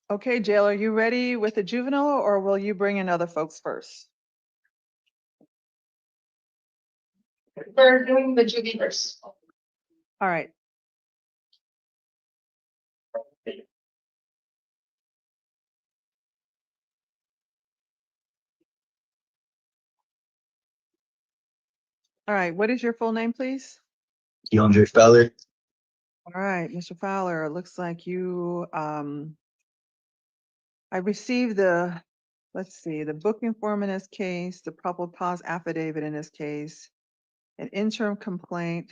Okay, Jail, are you ready with the juvenile or will you bring in other folks first? They're doing the juvie first. All right. All right, what is your full name, please? DeAndre Feller. All right, Mr. Fowler, it looks like you, I received the, let's see, the booking form in this case, the probable cause affidavit in this case, an interim complaint,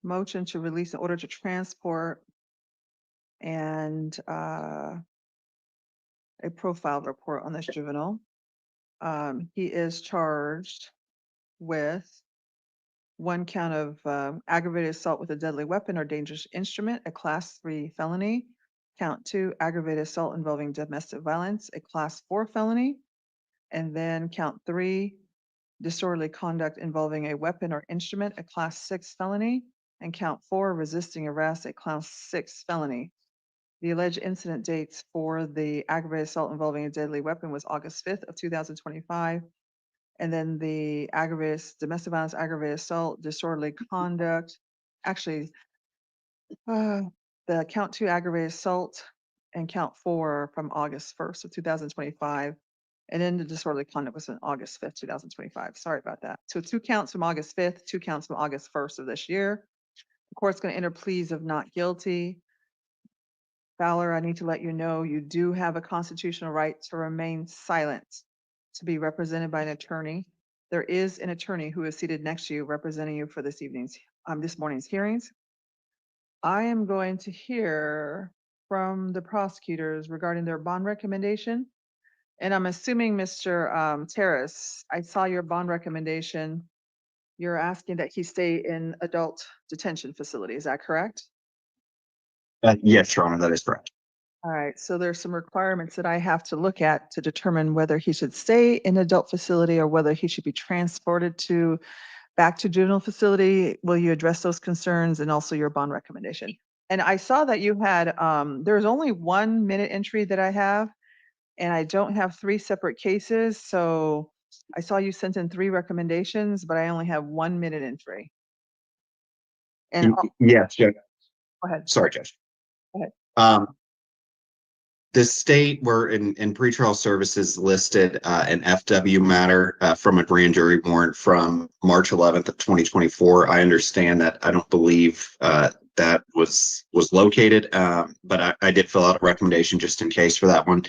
motion to release an order to transport, and a profile report on this juvenile. He is charged with one count of aggravated assault with a deadly weapon or dangerous instrument, a class 3 felony. Count 2, aggravated assault involving domestic violence, a class 4 felony. And then count 3, disorderly conduct involving a weapon or instrument, a class 6 felony. And count 4, resisting arrest, a class 6 felony. The alleged incident dates for the aggravated assault involving a deadly weapon was August 5th of 2025. And then the aggravated domestic violence, aggravated assault, disorderly conduct, actually, the count 2 aggravated assault and count 4 from August 1st of 2025. And then the disorderly conduct was on August 5th, 2025. Sorry about that. So 2 counts from August 5th, 2 counts from August 1st of this year. The court's going to enter pleas of not guilty. Fowler, I need to let you know you do have a constitutional right to remain silent, to be represented by an attorney. There is an attorney who is seated next to you representing you for this morning's hearings. I am going to hear from the prosecutors regarding their bond recommendation. And I'm assuming, Mr. Terrace, I saw your bond recommendation. You're asking that he stay in adult detention facility. Is that correct? Yes, Your Honor, that is correct. All right, so there's some requirements that I have to look at to determine whether he should stay in adult facility or whether he should be transported back to juvenile facility. Will you address those concerns and also your bond recommendation? And I saw that you had, there's only 1 minute entry that I have, and I don't have 3 separate cases. So I saw you sent in 3 recommendations, but I only have 1 minute entry. And Yes, Judge. go ahead. Sorry, Judge. Go ahead. The state were in pretrial services listed an FW matter from a grand jury warrant from March 11th of 2024. I understand that. I don't believe that was located, but I did fill out a recommendation just in case for that one.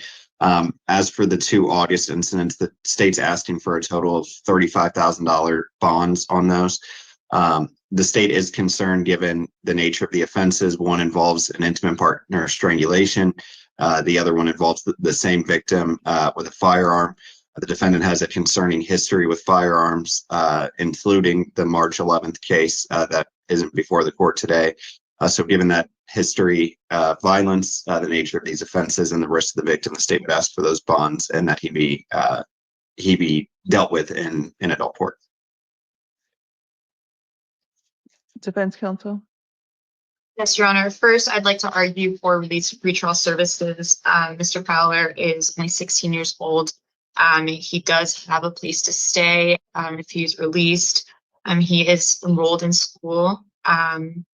As for the 2 August incidents, the state's asking for a total of $35,000 bonds on those. The state is concerned given the nature of the offenses. One involves an intimate partner strangulation. The other one involves the same victim with a firearm. The defendant has a concerning history with firearms, including the March 11th case that isn't before the court today. So given that history, violence, the nature of these offenses, and the risk of the victim, the state would ask for those bonds and that he be dealt with in adult court. Defense counsel. Yes, Your Honor. First, I'd like to argue for release of pretrial services. Mr. Fowler is only 16 years old. He does have a place to stay if he's released. He is enrolled in school, and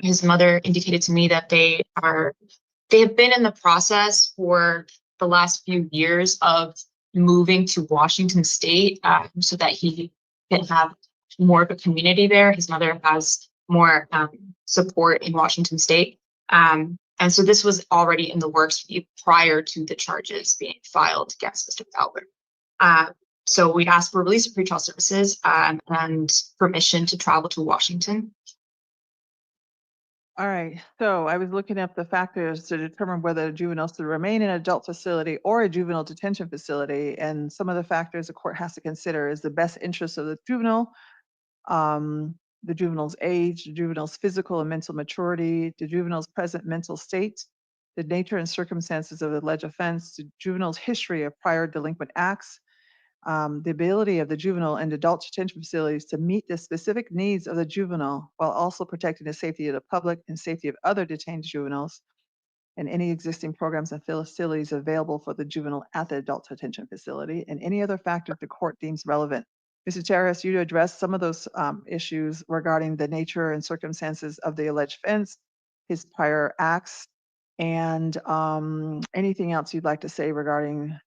his mother indicated to me that they have been in the process for the last few years of moving to Washington State so that he can have more of a community there. His mother has more support in Washington State. And so this was already in the works prior to the charges being filed against Mr. Fowler. So we asked for release of pretrial services and permission to travel to Washington. All right, so I was looking up the factors to determine whether a juvenile should remain in an adult facility or a juvenile detention facility. And some of the factors the court has to consider is the best interest of the juvenile, the juvenile's age, the juvenile's physical and mental maturity, the juvenile's present mental state, the nature and circumstances of the alleged offense, the juvenile's history of prior delinquent acts, the ability of the juvenile and adult detention facilities to meet the specific needs of the juvenile while also protecting the safety of the public and safety of other detained juveniles, and any existing programs and facilities available for the juvenile at the adult detention facility, and any other factors the court deems relevant. Mr. Chair, I ask you to address some of those issues regarding the nature and circumstances of the alleged offense, his prior acts, and anything else you'd like to say regarding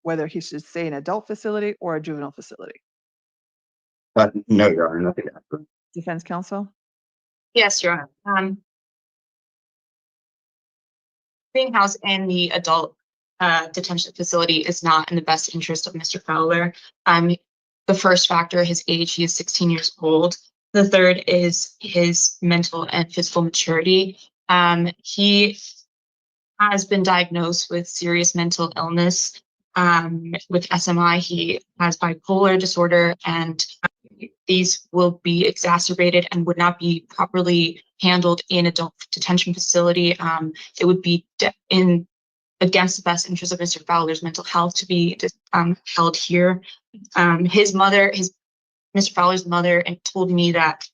whether he should stay in an adult facility or a juvenile facility. No, Your Honor, nothing to add. Defense counsel? Yes, Your Honor. Being housed in the adult detention facility is not in the best interest of Mr. Fowler. The first factor, his age, he is 16 years old. The third is his mental and physical maturity. He has been diagnosed with serious mental illness. With SMI, he has bipolar disorder, and these will be exacerbated and would not be properly handled in adult detention facility. It would be against the best interest of Mr. Fowler's mental health to be held here. Mr. Fowler's mother told me that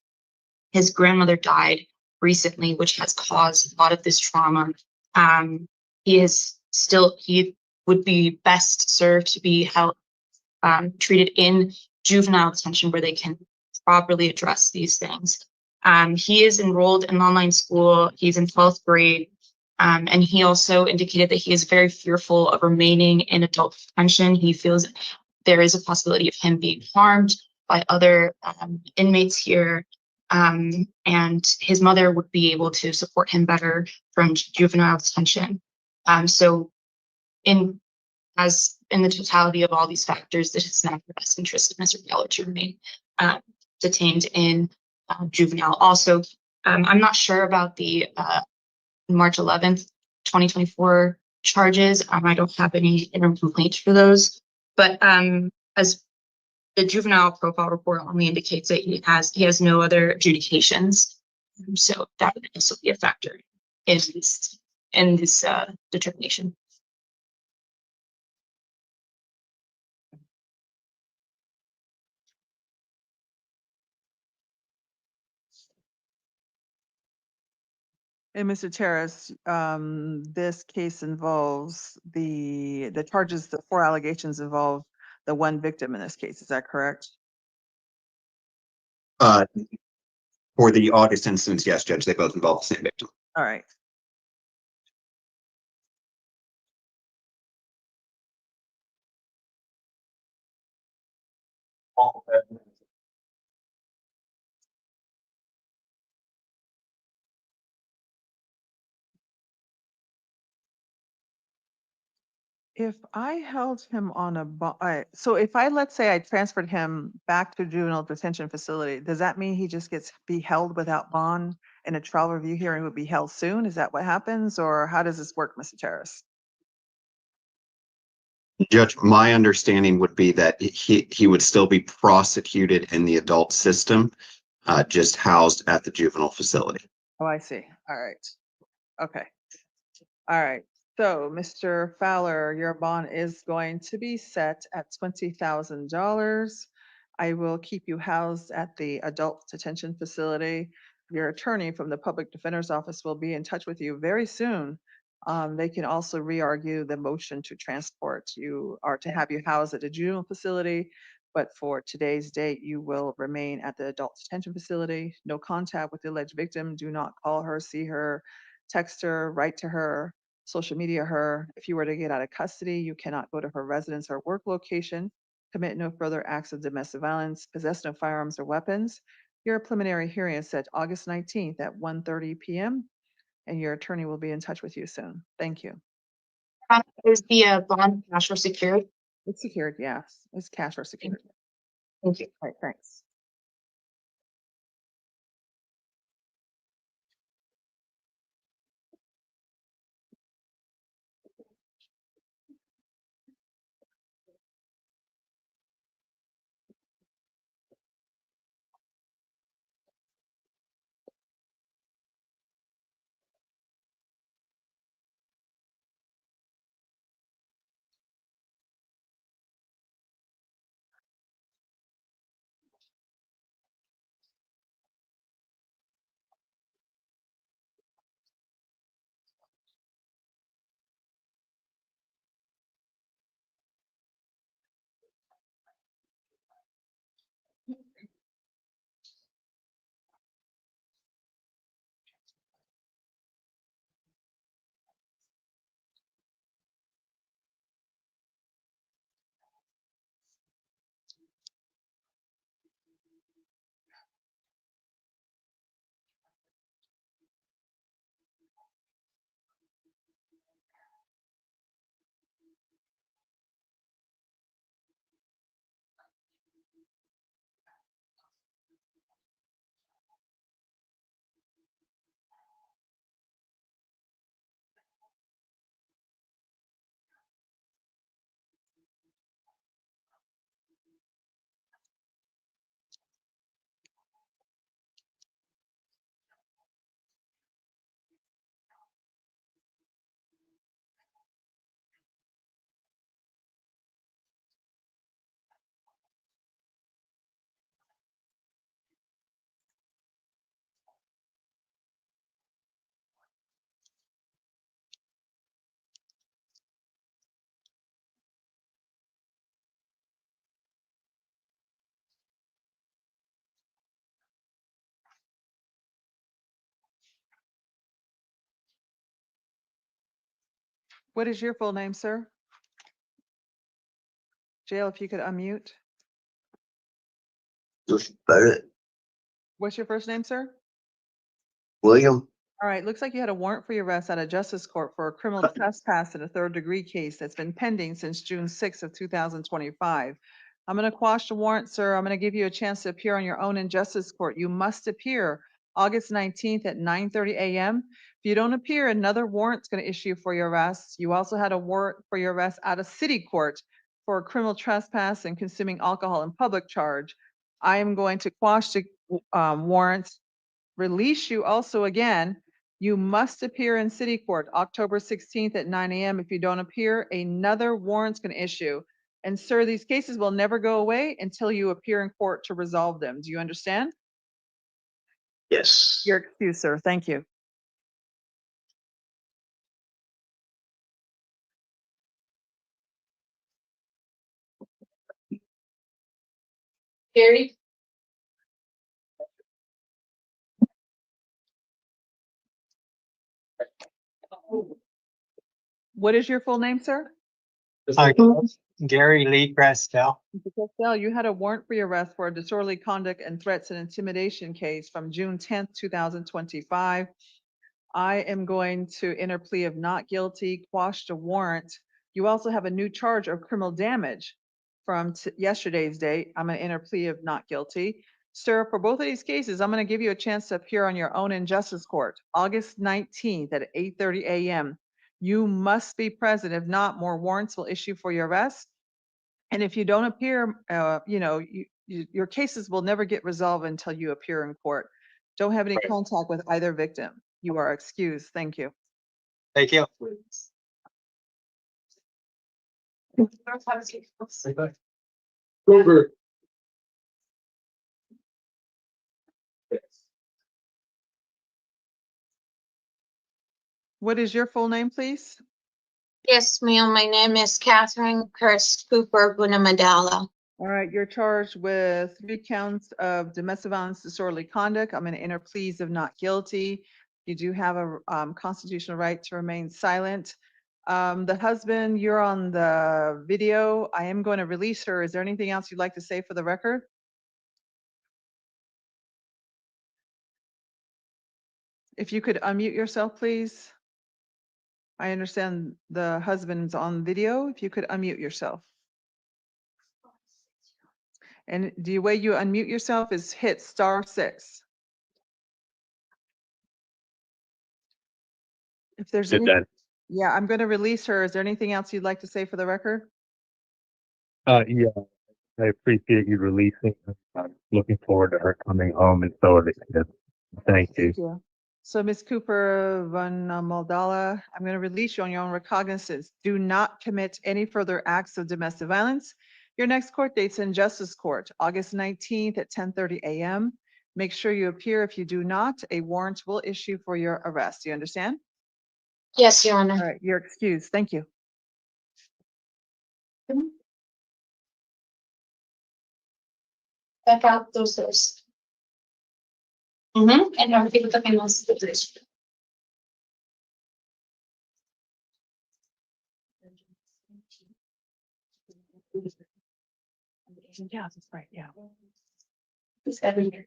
his grandmother died recently, which has caused a lot of this trauma. He would be best served to be held, treated in juvenile detention where they can properly address these things. He is enrolled in online school. He's in 12th grade. And he also indicated that he is very fearful of remaining in adult detention. He feels there is a possibility of him being harmed by other inmates here. And his mother would be able to support him better from juvenile detention. So in the totality of all these factors, this is not in the best interest of Mr. Fowler to remain detained in juvenile. Also, I'm not sure about the March 11th, 2024 charges. I don't have any interim complaints for those, but as the juvenile profile report only indicates that he has no other adjudications, so that would also be a factor in this determination. And Mr. Terrace, this case involves the charges, the 4 allegations involve the 1 victim in this case. Is that correct? For the August instance, yes, Judge, they both involve the same victim. All right. If I held him on a bond, so if let's say I transferred him back to juvenile detention facility, does that mean he just be held without bond and a trial review hearing would be held soon? Is that what happens, or how does this work, Mr. Terrace? Judge, my understanding would be that he would still be prosecuted in the adult system, just housed at the juvenile facility. Oh, I see. All right. Okay. All right. So, Mr. Fowler, your bond is going to be set at $20,000. I will keep you housed at the adult detention facility. Your attorney from the public defender's office will be in touch with you very soon. They can also re-argue the motion to transport you or to have you housed at the juvenile facility. But for today's date, you will remain at the adult detention facility. No contact with the alleged victim. Do not call her, see her, text her, write to her, social media her. If you were to get out of custody, you cannot go to her residence or work location, commit no further acts of domestic violence, possess no firearms or weapons. Your preliminary hearing is set August 19th at 1:30 p.m. and your attorney will be in touch with you soon. Thank you. Is the bond cash or secured? It's secured, yes. It's cash or secured. Thank you. All right, thanks. What is your full name, sir? Jail, if you could unmute. Just about it. What's your first name, sir? William, All right, looks like you had a warrant for your arrest out of Justice Court for a criminal trespass in a third-degree case that's been pending since June 6th of 2025. I'm going to quash the warrant, sir. I'm going to give you a chance to appear on your own in Justice Court. You must appear August 19th at 9:30 a.m. If you don't appear, another warrant's going to issue for your arrest. You also had a warrant for your arrest out of city court for a criminal trespass and consuming alcohol in public charge. I am going to quash the warrant, release you also again. You must appear in city court October 16th at 9 a.m. If you don't appear, another warrant's going to issue. And sir, these cases will never go away until you appear in court to resolve them. Do you understand? yes. Your excuse, sir. Thank you. Gary? What is your full name, sir? Hi, Gary Lee Grastel. Mr. Castell, you had a warrant for your arrest for a disorderly conduct and threats and intimidation case from June 10th, 2025. I am going to enter plea of not guilty, quash the warrant. You also have a new charge of criminal damage from yesterday's date. I'm going to enter plea of not guilty. Sir, for both of these cases, I'm going to give you a chance to appear on your own in Justice Court, August 19th at 8:30 a.m. You must be present. If not, more warrants will issue for your arrest. And if you don't appear, your cases will never get resolved until you appear in court. Don't have any Right. contact with either victim. You are excused. Thank you. Thank you. Over. What is your full name, please? Yes, ma'am. My name is Catherine Chris Cooper Bunamadala. All right, you're charged with 3 counts of domestic violence, disorderly conduct. I'm going to enter pleas of not guilty. You do have a constitutional right to remain silent. The husband, you're on the video. I am going to release her. Is there anything else you'd like to say for the record? If you could unmute yourself, please. I understand the husband's on video. If you could unmute yourself. And the way you unmute yourself is hit *6. If there's Did any, that. yeah, I'm going to release her. Is there anything else you'd like to say for the record? Yeah, I appreciate you releasing her. I'm looking forward to her coming home and so are the kids. Thank you. Yeah. So Ms. Cooper Van Maldala, I'm going to release you on your own recognizance. Do not commit any further acts of domestic violence. Your next court date's in Justice Court, August 19th at 10:30 a.m. Make sure you appear. If you do not, a warrant will issue for your arrest. Do you understand? Yes, Your All Honor. right, you're excused. Thank you. Check out those lists. And everything with the finals. Yeah, that's right. Yeah. It's every year.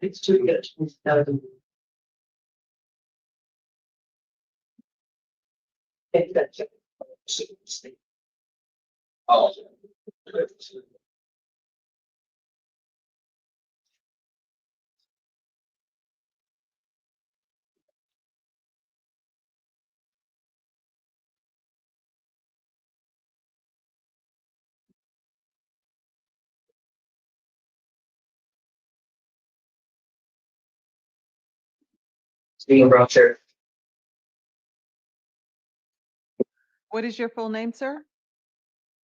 It's too good. Oh. Speaking about sir. What is your full name, sir?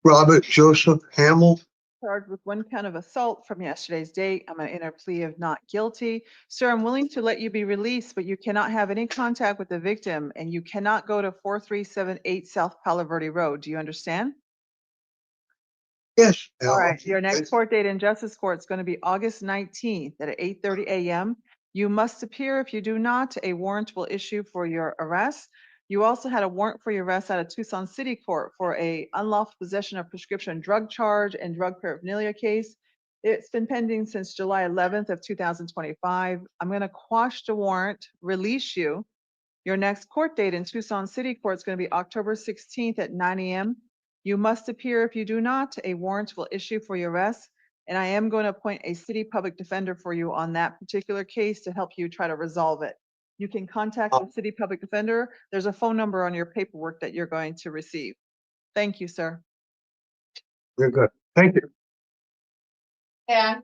Robert Joseph Hamill. Charged with 1 count of assault from yesterday's date. I'm going to enter plea of not guilty. Sir, I'm willing to let you be released, but you cannot have any contact with the victim and you cannot go to 4378 South Palo Verde Road. Do you understand? Yes. All right, your next court date in Justice Court is going to be August 19th at 8:30 a.m. You must appear. If you do not, a warrant will issue for your arrest. You also had a warrant for your arrest out of Tucson City Court for a unlawful possession of prescription drug charge and drug paraphernalia case. It's been pending since July 11th of 2025. I'm going to quash the warrant, release you. Your next court date in Tucson City Court is going to be October 16th at 9 a.m. You must appear. If you do not, a warrant will issue for your arrest. And I am going to appoint a city public defender for you on that particular case to help you try to resolve it. You can contact the city public defender. There's a phone number on your paperwork that you're going to receive. Thank you, sir. You're good. Thank you. Yeah.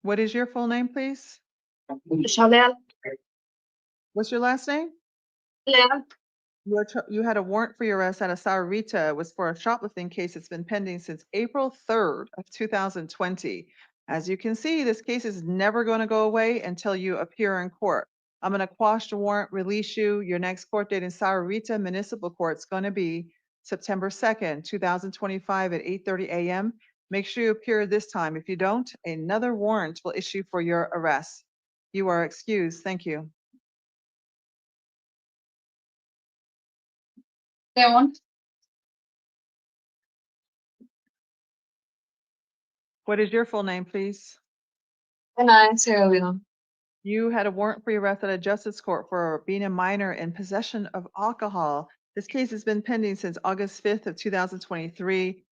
What is your full name, please? Chanel. What's your last name? Yeah. You had a warrant for your arrest out of Saurita. It was for a shoplifting case that's been pending since April 3rd of 2020. As you can see, this case is never going to go away until you appear in court. I'm going to quash the warrant, release you. Your next court date in Saurita Municipal Court is going to be September 2nd, 2025 at 8:30 a.m. Make sure you appear this time. If you don't, another warrant will issue for your arrest. You are excused. Thank you. Leon. What is your full name, please? And I'm Sarah Leon. You had a warrant for your arrest at a justice court for being a minor in possession of alcohol. This case has been pending since August 5th of 2023.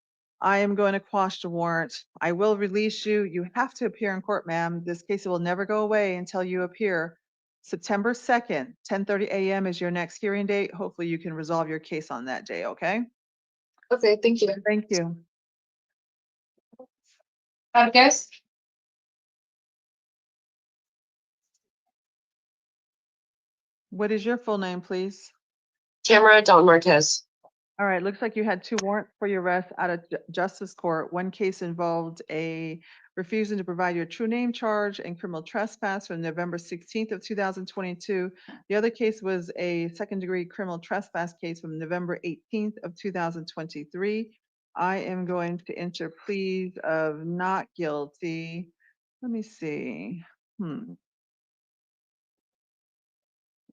I am going to quash the warrant. I will release you. You have to appear in court, ma'am. This case will never go away until you appear. September 2nd, 10:30 a.m. is your next hearing date. Hopefully you can resolve your case on that day, okay? Okay, thank you. Thank you. Vargas. What is your full name, please? Tamara Don Marquez. All right, looks like you had two warrants for your arrest out of justice court. One case involved a refusing to provide your true name charge and criminal trespass from November 16th of 2022. The other case was a second-degree criminal trespass case from November 18th of 2023. I am going to enter pleas of not guilty. Let me see.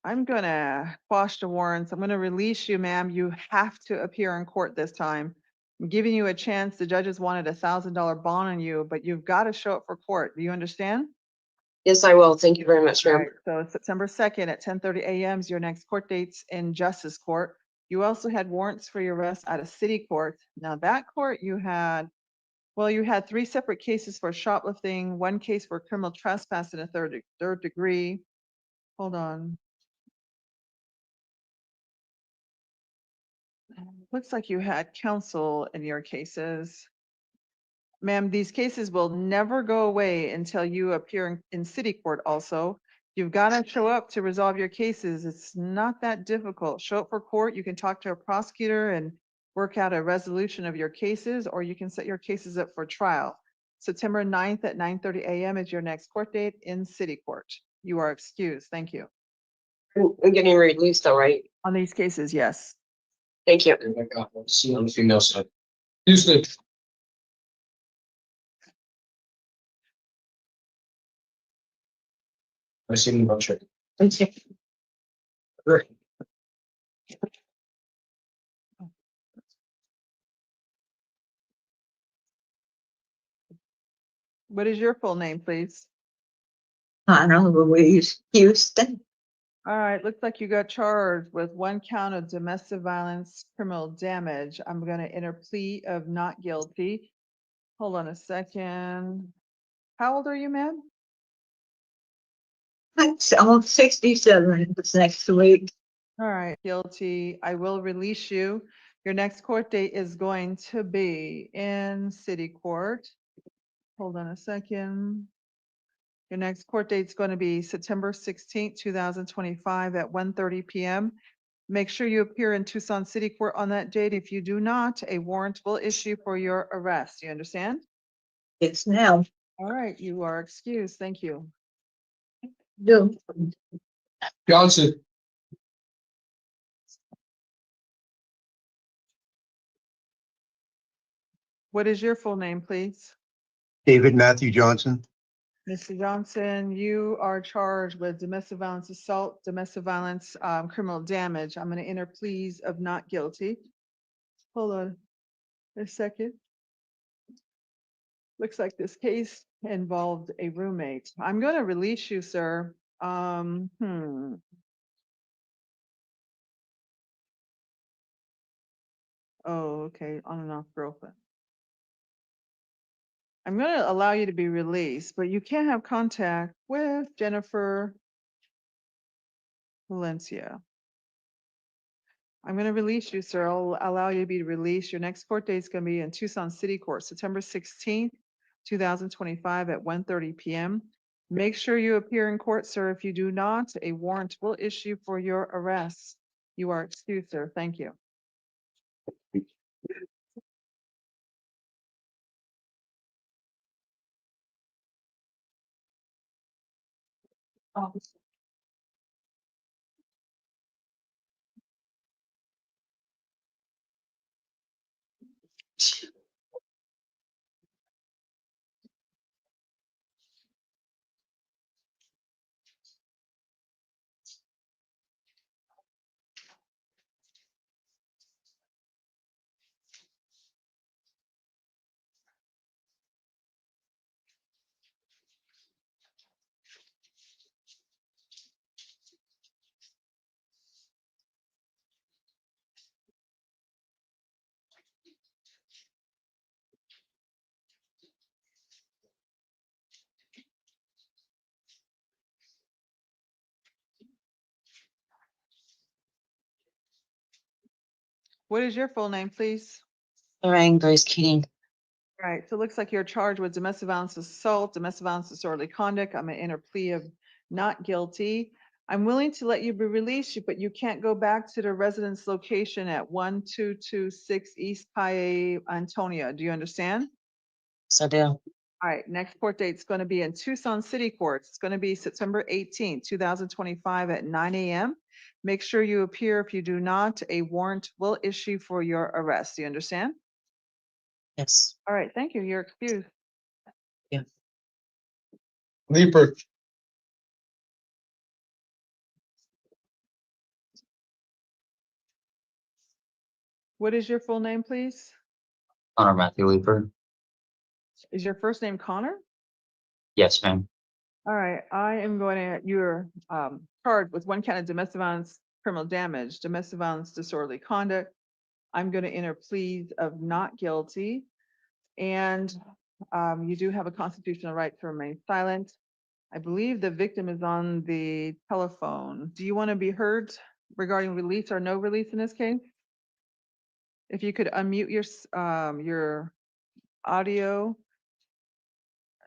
I'm gonna quash the warrants. I'm gonna release you, ma'am. You have to appear in court this time. I'm giving you a chance. The judges wanted $1,000 bond on you, but you've got to show up for court. Do you understand? Yes, I will. Thank you very much, All ma'am. right, so it's September 2nd at 10:30 a.m. is your next court dates in justice court. You also had warrants for your arrest out of city court. Now that court you had three separate cases for shoplifting, one case for criminal trespass in a third degree. Hold on. Looks like you had counsel in your cases. Ma'am, these cases will never go away until you appear in city court also. You've got to show up to resolve your cases. It's not that difficult. Show up for court. You can talk to a prosecutor and work out a resolution of your cases, or you can set your cases up for trial. September 9th at 9:30 a.m. is your next court date in city court. You are excused. Thank you. I'm getting released, all right? On these cases, yes. Thank you. See on the female side. Houston. I see him about check. Great. What is your full name, please? Hannah Louise Houston. All right, looks like you got charged with one count of domestic violence, criminal damage. I'm gonna enter plea of not guilty. Hold on a second. How old are you, ma'am? I'm 67 this next week. All right, guilty. I will release you. Your next court date is going to be in city court. Hold on a second. Your next court date is going to be September 16th, 2025 at 1:30 p.m. Make sure you appear in Tucson City Court on that date. If you do not, a warrant will issue for your arrest. You understand? Yes, now. All right, you are excused. Thank you. Do. Johnson. What is your full name, please? David Matthew Johnson. Mr. Johnson, you are charged with domestic violence assault, domestic violence, criminal damage. I'm going to enter pleas of not guilty. Hold on a second. Looks like this case involved a roommate. I'm going to release you, sir. Oh, okay, on and off girlfriend. I'm going to allow you to be released, but you can't have contact with Jennifer Valencia. I'm going to release you, sir. I'll allow you to be released. Your next court date is going to be in Tucson City Court, September 16th, 2025 at 1:30 p.m. Make sure you appear in court, sir. If you do not, a warrant will issue for your arrest. You are excused, sir. Thank you. What is your full name, please? Lorraine Grace Keating. Right, so it looks like you're charged with domestic violence assault, domestic violence disorderly conduct. I'm gonna enter plea of not guilty. I'm willing to let you be released, but you can't go back to the residence location at 1226 East Paye, Antonia. Do you understand? So do. All right, next court date is gonna be in Tucson City Court. It's gonna be September 18th, 2025 at 9 a.m. Make sure you appear. If you do not, a warrant will issue for your arrest. Do you understand? Yes. All right, thank you. You're excused. Leaper. What is your full name, please? Connor Matthew Leaper. Is your first name Connor? Yes, ma'am. All right, I am going to, you're charged with one count of domestic violence, criminal damage, domestic violence, disorderly conduct. I'm going to enter pleas of not guilty. And you do have a constitutional right to remain silent. I believe the victim is on the telephone. Do you want to be heard regarding release or no release in this case? If you could unmute your audio.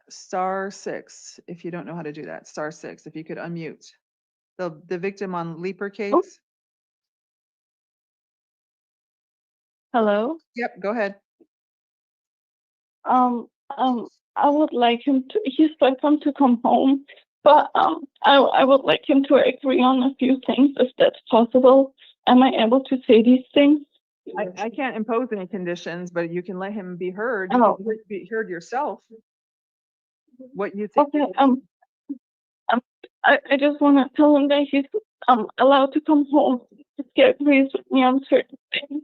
*6, if you don't know how to do that, *6, if you could unmute. The victim on Leaper case. Hello. Yep, go ahead. I would like him to, he's welcome to come home, but I would like him to agree on a few things if that's possible. Am I able to say these things? I can't impose any conditions, but you can let him be heard. You Oh. can be heard yourself. What you think? Okay, I just want to tell him that he's allowed to come home if he agrees with me on certain things.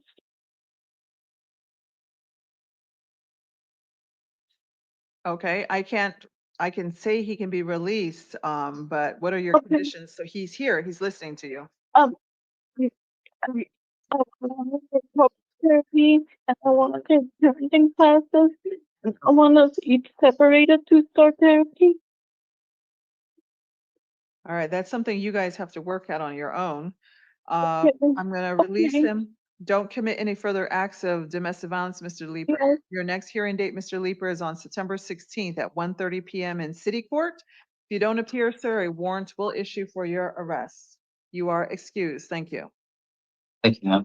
Okay, I can say he can be released, but what are your Okay. conditions? So he's here, he's listening to you. I want to take talk therapy, and I want to take parenting classes, and I want us each separated to start therapy. All right, that's something you guys have to work out on your own. Okay. I'm gonna release Okay. him. Don't commit any further acts of domestic violence, Mr. Leaper. Yes. Your next hearing date, Mr. Leaper, is on September 16th at 1:30 p.m. in City Court. If you don't appear, sir, a warrant will issue for your arrest. You are excused. Thank you. Thank you, ma'am.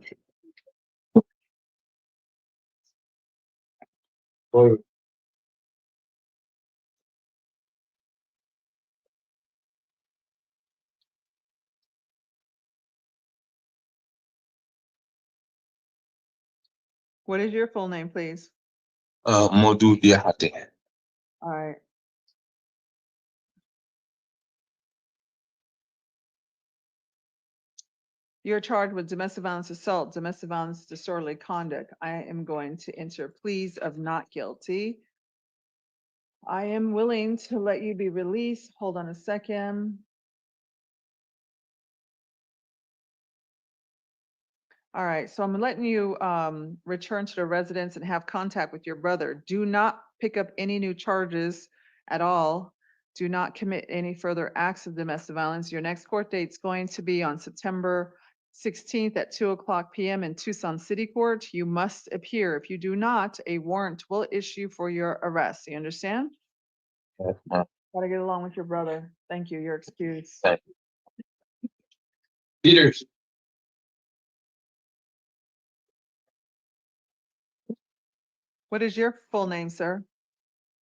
What is your full name, please? Modu Diahate. All right. You're charged with domestic violence assault, domestic violence disorderly conduct. I am going to enter pleas of not guilty. I am willing to let you be released. Hold on a second. All right, so I'm letting you return to the residence and have contact with your brother. Do not pick up any new charges at all. Do not commit any further acts of domestic violence. Your next court date is going to be on September 16th at 2:00 p.m. in Tucson City Court. You must appear. If you do not, a warrant will issue for your arrest. You understand? Yes, ma'am. Gotta get along with your brother. Thank you. You're excused. Thank Peters. What is your full name, sir?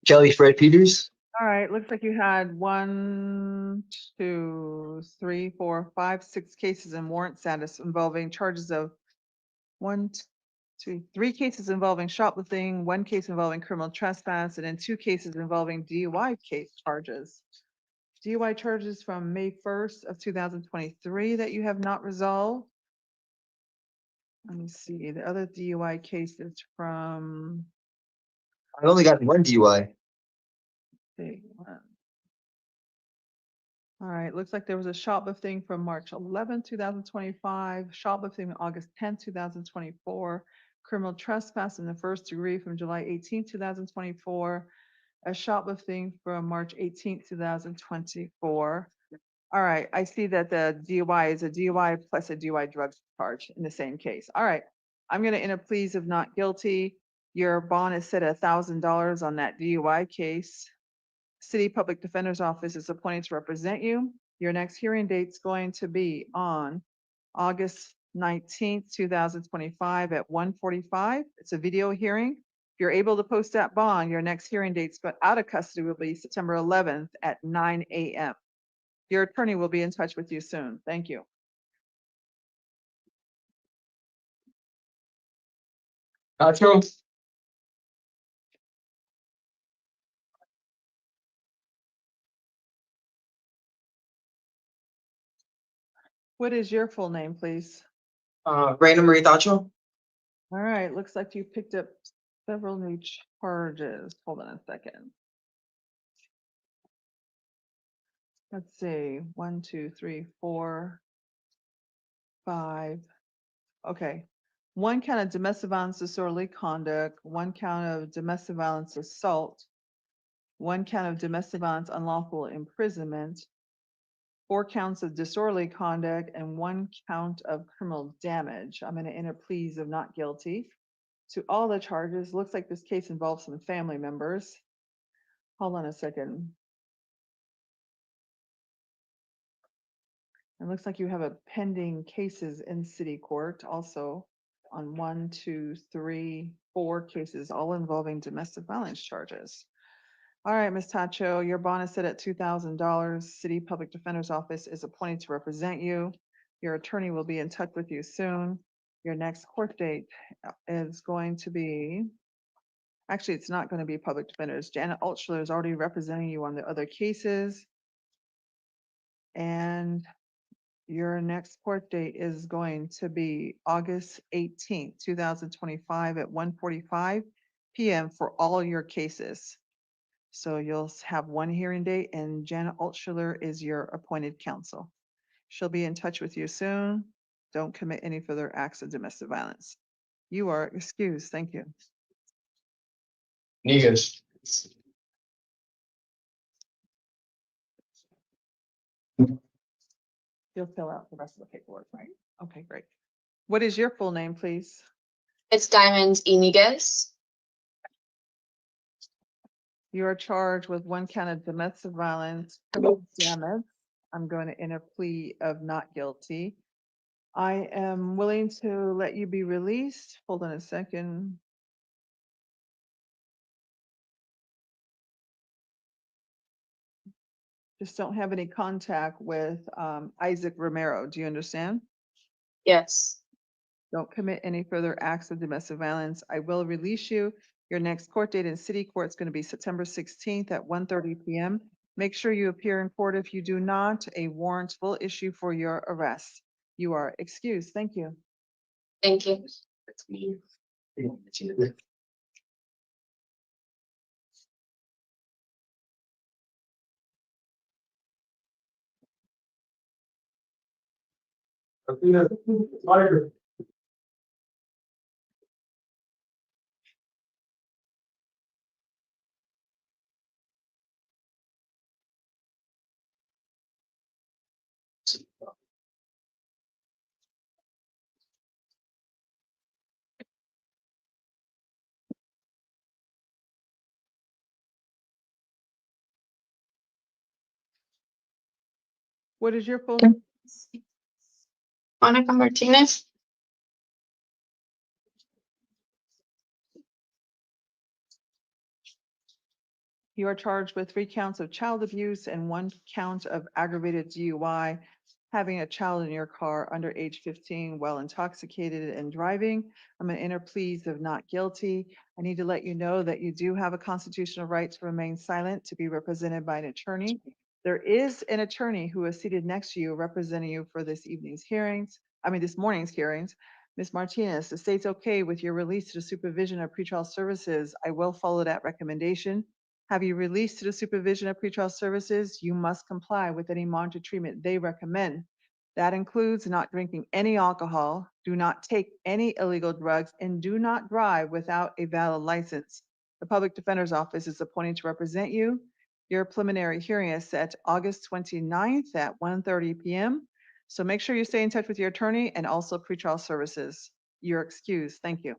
Kelly Fred Peters. All right, looks like you had 1, 2, 3, 4, 5, 6 cases in warrant status involving charges of 1, 2, 3 cases involving shoplifting, 1 case involving criminal trespass, and then 2 cases involving DUI case charges. DUI charges from May 1st of 2023 that you have not resolved. Let me see, the other DUI cases from, I only got one DUI. All right, looks like there was a shoplifting from March 11, 2025, shoplifting on August 10, 2024, criminal trespass in the first degree from July 18, 2024, a shoplifting from March 18, 2024. All right, I see that the DUI is a DUI plus a DUI drug charge in the same case. All right, I'm going to enter pleas of not guilty. Your bond is set at $1,000 on that DUI case. City Public Defender's Office is appointed to represent you. Your next hearing date's going to be on August 19th, 2025 at 1:45. It's a video hearing. If you're able to post that bond, your next hearing dates but out of custody will be September 11th at 9 a.m. Your attorney will be in touch with you soon. Thank you. Nacho. What is your full name, please? Raina Marie Tacho. All right, looks like you picked up several new charges. Hold on a second. Let's see, 1, 2, 3, 4, 5. Okay. 1 count of domestic violence disorderly conduct, 1 count of domestic violence assault, 1 count of domestic violence unlawful imprisonment, 4 counts of disorderly conduct, and 1 count of criminal damage. I'm going to enter pleas of not guilty to all the charges. Looks like this case involves some family members. Hold on a second. It looks like you have a pending cases in city court also on 1, 2, 3, 4 cases, all involving domestic violence charges. All right, Ms. Tacho, your bond is set at $2,000. City Public Defender's Office is appointed to represent you. Your attorney will be in touch with you soon. Your next court date is going to be, actually, it's not going to be public defenders. Janet Altschler is already representing you on the other cases. And your next court date is going to be August 18th, 2025 at 1:45 p.m. for all your cases. So you'll have 1 hearing date and Janet Altschler is your appointed counsel. She'll be in touch with you soon. Don't commit any further acts of domestic violence. You are excused. Thank you. Negus. You'll fill out the rest of the paperwork, right? Okay, great. What is your full name, please? It's Diamonds Iniguez. You are charged with 1 count of domestic violence, criminal damage. I'm going to enter plea of not guilty. I am willing to let you be released. Hold on a second. Just don't have any contact with Isaac Romero. Do you understand? Yes. Don't commit any further acts of domestic violence. I will release you. Your next court date in city court is going to be September 16th at 1:30 p.m. Make sure you appear in court. If you do not, a warrant will issue for your arrest. You are excused. Thank you. Thank you. What is your full? Monica Martinez. You are charged with 3 counts of child abuse and 1 count of aggravated DUI, having a child in your car under age 15 while intoxicated and driving. I'm going to enter pleas of not guilty. I need to let you know that you do have a constitutional right to remain silent, to be represented by an attorney. There is an attorney who is seated next to you representing you for this morning's hearings. Ms. Martinez, the state's okay with your release to the supervision of pretrial services. I will follow that recommendation. Have you released to the supervision of pretrial services? You must comply with any monitored treatment they recommend. That includes not drinking any alcohol, do not take any illegal drugs, and do not drive without a valid license. The Public Defender's Office is appointed to represent you. Your preliminary hearing is set August 29th at 1:30 p.m. So make sure you stay in touch with your attorney and also pretrial services. You're excused. Thank you.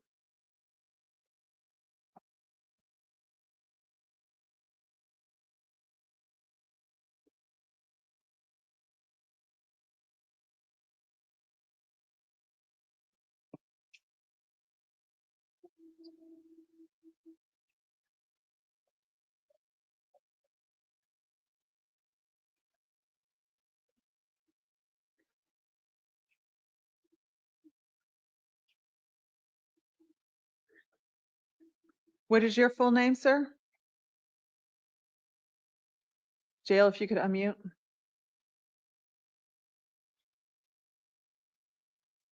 What is your full name, sir? Jail, if you could unmute.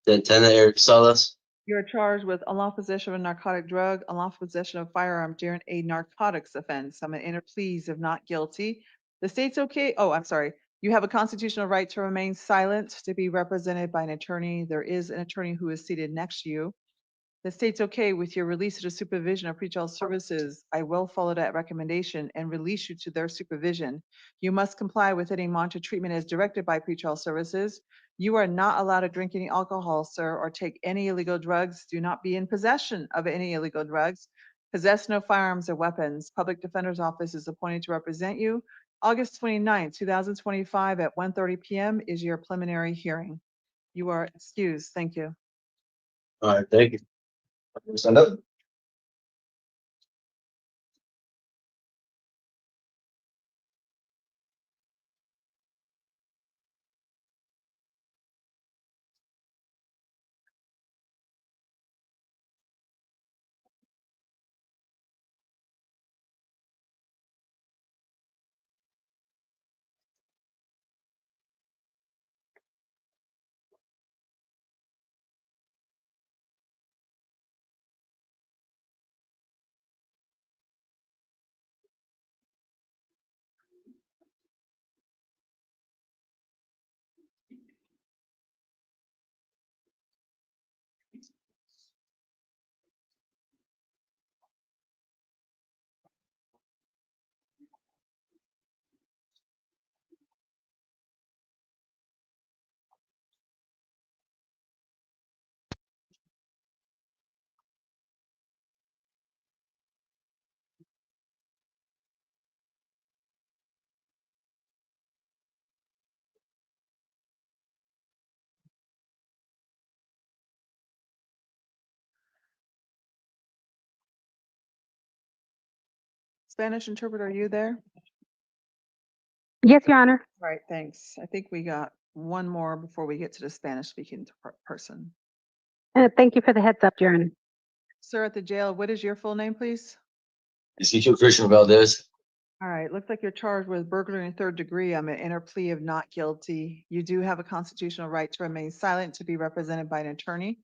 Lieutenant Eric Salas. You are charged with unlawful possession of a narcotic drug, unlawful possession of firearm during a narcotics offense. I'm going to enter pleas of not guilty. The state's okay. Oh, I'm sorry. You have a constitutional right to remain silent, to be represented by an attorney. There is an attorney who is seated next to you. The state's okay with your release to the supervision of pretrial services. I will follow that recommendation and release you to their supervision. You must comply with any monitored treatment as directed by pretrial services. You are not allowed to drink any alcohol, sir, or take any illegal drugs. Do not be in possession of any illegal drugs. Possess no firearms or weapons. Public Defender's Office is appointed to represent you. August 29th, 2025 at 1:30 p.m. is your preliminary hearing. You are excused. Thank you. All right, thank you. Stand up. Spanish interpreter, are you there? Yes, Your Honor. All right, thanks. I think we got one more before we get to the Spanish speaking person. Thank you for the heads up, Your Honor. Sir, at the jail, what is your full name, please? Ezekiel Christian Valdez. All right, looks like you're charged with burglary in third degree. I'm an inner plea of not guilty. You do have a constitutional right to remain silent, to be represented by an attorney.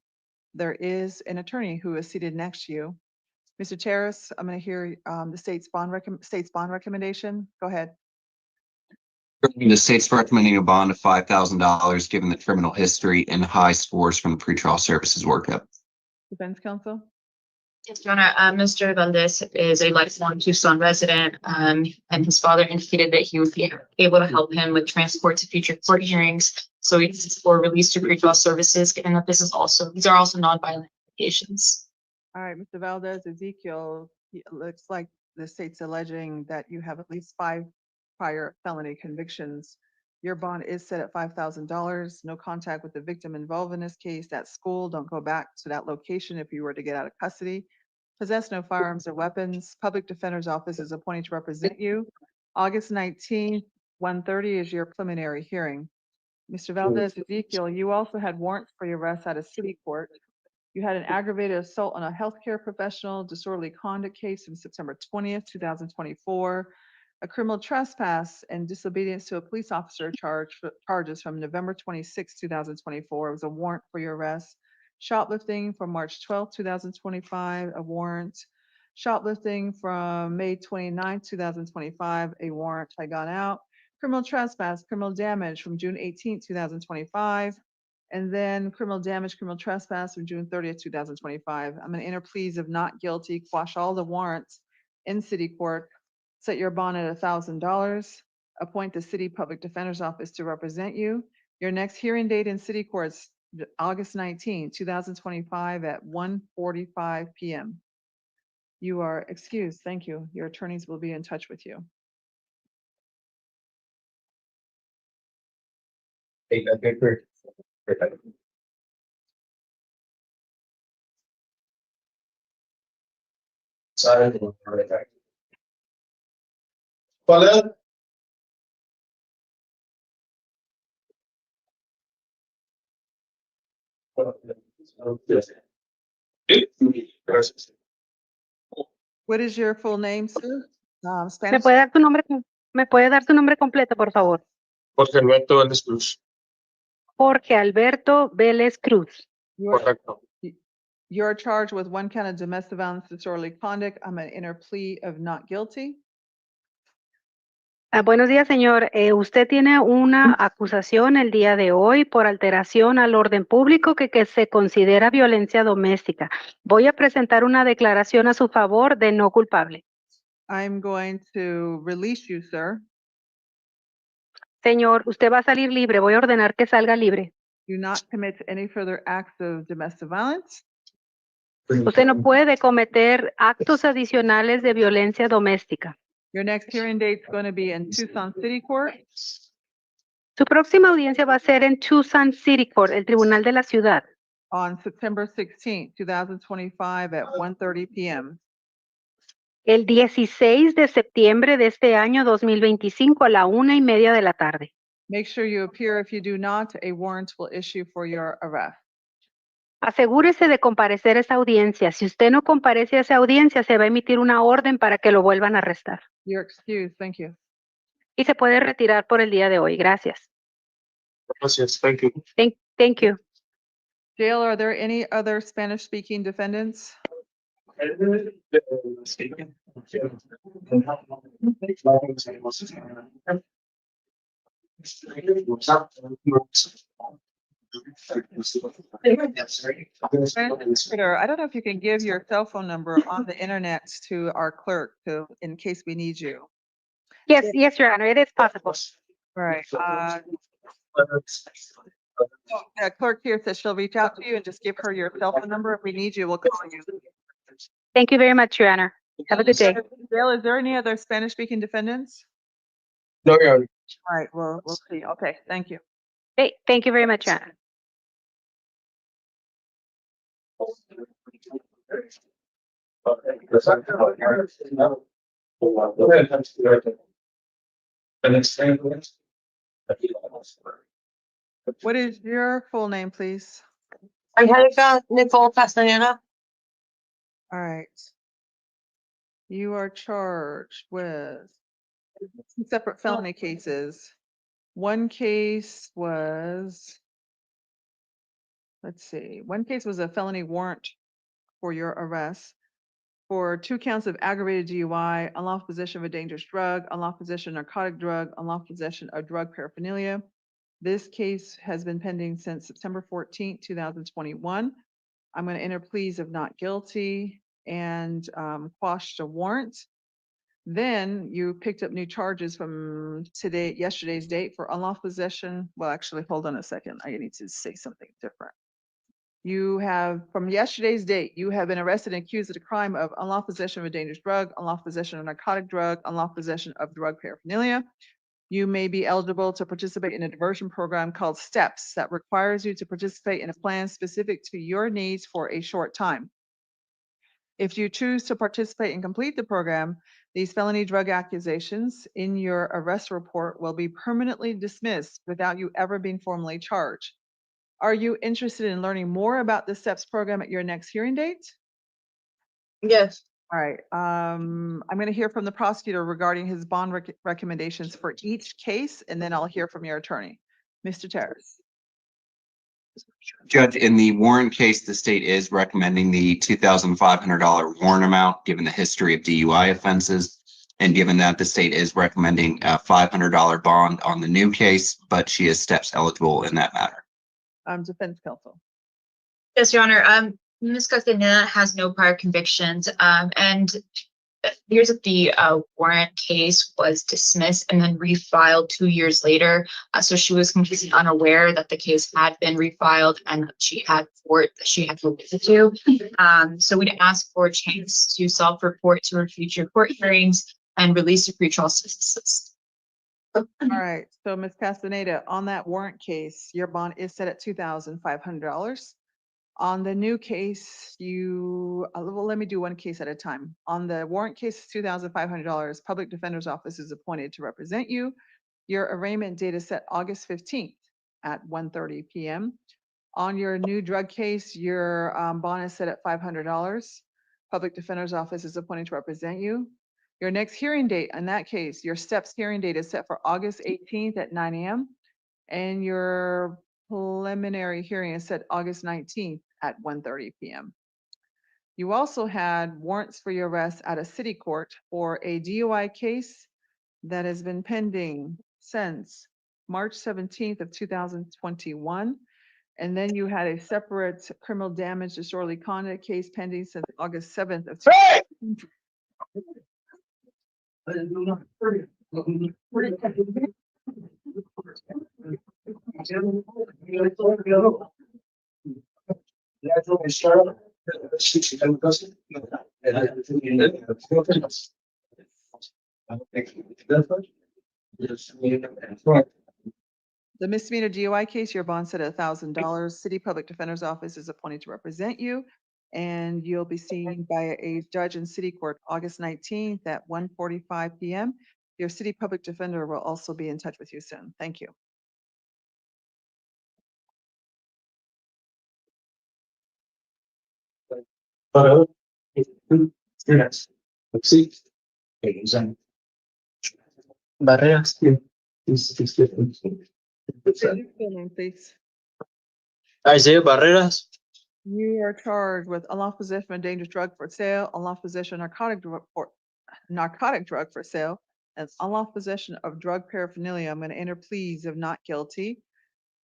There is an attorney who is seated next to you. Mr. Terrace, I'm going to hear the state's bond recommendation. Go ahead. The state's recommending a bond of $5,000 given the criminal history and high scores from the pretrial services workup. Defense counsel. Yes, Your Honor, Mr. Valdez is a lifelong Tucson resident, and his father indicated that he would be able to help him with transport to future court hearings. So he's for release to pretrial services, and that these are also nonviolent applications. All right, Mr. Valdez, Ezekiel, it looks like the state's alleging that you have at least 5 prior felony convictions. Your bond is set at $5,000. No contact with the victim involved in this case. At school, don't go back to that location if you were to get out of custody. Possess no firearms or weapons. Public Defender's Office is appointed to represent you. August 19th, 1:30 is your preliminary hearing. Mr. Valdez, Ezekiel, you also had warrants for your arrest out of city court. You had an aggravated assault on a healthcare professional, disorderly conduct case from September 20th, 2024. A criminal trespass and disobedience to a police officer charges from November 26, 2024. It was a warrant for your arrest. Shoplifting from March 12, 2025, a warrant. Shoplifting from May 29, 2025, a warrant had gone out. Criminal trespass, criminal damage from June 18, 2025. And then criminal damage, criminal trespass from June 30th, 2025. I'm going to enter pleas of not guilty, quash all the warrants in city court, set your bond at $1,000, appoint the city public defender's office to represent you. Your next hearing date in city court is August 19, 2025 at 1:45 p.m. You are excused. Thank you. Your attorneys will be in touch with you. Take that paper. Sorry. Follow. What is your full name, sir? ¿Me Spanish? puede dar su nombre completo, por favor? Jorge Alberto Valdez Cruz. Jorge Alberto Vélez Cruz. Correcto. You're charged with 1 count of domestic violence, disorderly conduct. I'm going to enter plea of not guilty. Buenos días, señor. Usted tiene una acusación el día de hoy por alteración al orden público que se considera violencia doméstica. Voy a presentar una declaración a su favor de no culpable. I'm going to release you, sir. Señor, usted va a salir libre. Voy a ordenar que salga libre. Do not commit any further acts of domestic violence. Usted no puede cometer actos adicionales de violencia doméstica. Your next hearing date is going to be in Tucson City Court Su próxima audiencia va a ser en Tucson City Court, el tribunal de la ciudad, on September 16, 2025 at 1:30 p.m. el 16 de septiembre de este año 2025 a la 1:30 de la tarde. Make sure you appear. If you do not, a warrant will issue for your arrest. Asegúrese de comparecer a esa audiencia. Si usted no comparece a esa audiencia, se va a emitir una orden para que lo vuelvan a arrestar. You're excused. Thank you. Y se puede retirar por el día de hoy. Gracias. Gracias. Thank you. Thank you. Jail, are there any other Spanish-speaking defendants? Sir, I don't know if you can give your cell phone number on the internet to our clerk in case we need you. Yes, Your Honor, it is possible. Right. The clerk here says she'll reach out to you and just give her your cell phone number. If we need you, we'll call you. Thank you very much, Your Honor. Have a good day. Gail, is there any other Spanish-speaking defendants? No, Your Honor. All right, well, we'll see. Okay, thank you. Hey, thank you very much, Your Honor. What is your full name, please? Angelica Nicole Castaneda. All right. You are charged with two separate felony cases. One case was, let's see, one case was a felony warrant for your arrest for 2 counts of aggravated DUI, unlawful possession of a dangerous drug, unlawful possession of narcotic drug, unlawful possession of drug paraphernalia. This case has been pending since September 14th, 2021. I'm going to enter pleas of not guilty and quash the warrant. Then you picked up new charges from yesterday's date for unlawful possession. Well, actually, hold on a second. I need to say something different. You have, from yesterday's date, you have been arrested and accused of the crime of unlawful possession of a dangerous drug, unlawful possession of narcotic drug, unlawful possession of drug paraphernalia. You may be eligible to participate in a diversion program called STEPS that requires you to participate in a plan specific to your needs for a short time. If you choose to participate and complete the program, these felony drug accusations in your arrest report will be permanently dismissed without you ever being formally charged. Are you interested in learning more about the STEPS program at your next hearing date? Yes. All right. I'm going to hear from the prosecutor regarding his bond recommendations for each case, and then I'll hear from your attorney. Mr. Terrace. Judge, in the warrant case, the state is recommending the $2,500 warrant amount, given the history of DUI offenses. And given that the state is recommending a $500 bond on the new case, but she is STEPS eligible in that matter. Defense counsel. Yes, Your Honor. Ms. Castaneda has no prior convictions, and here's that the warrant case was dismissed and then refiled 2 years later. So she was completely unaware that the case had been refiled and that she had court that she had to visit to. So we'd ask for a chance to self-report to her future court hearings and release a pretrial services. All right. So Ms. Castaneda, on that warrant case, your bond is set at $2,500. On the new case, well, let me do one case at a time. On the warrant case, $2,500, public defender's office is appointed to represent you. Your arraignment date is set August 15th at 1:30 p.m. On your new drug case, your bond is set at $500. Public defender's office is appointed to represent you. Your next hearing date on that case, your STEPS hearing date is set for August 18th at 9 a.m. And your preliminary hearing is set August 19th at 1:30 p.m. You also had warrants for your arrest at a city court for a DUI case that has been pending since March 17th of 2021. And then you had a separate criminal damage disorderly conduct case pending since August 7th of 2021. The misdemeanor DUI case, your bond set at $1,000. City Public Defender's Office is appointed to represent you, and you'll be seen by a judge in city court August 19th at 1:45 p.m. Your city public defender will also be in touch with you soon. Thank you. Barreras. Please. Isaiah Barreras. You are charged with unlawful possession of a dangerous drug for sale, unlawful possession of narcotic drug for sale, and unlawful possession of drug paraphernalia. I'm going to enter pleas of not guilty.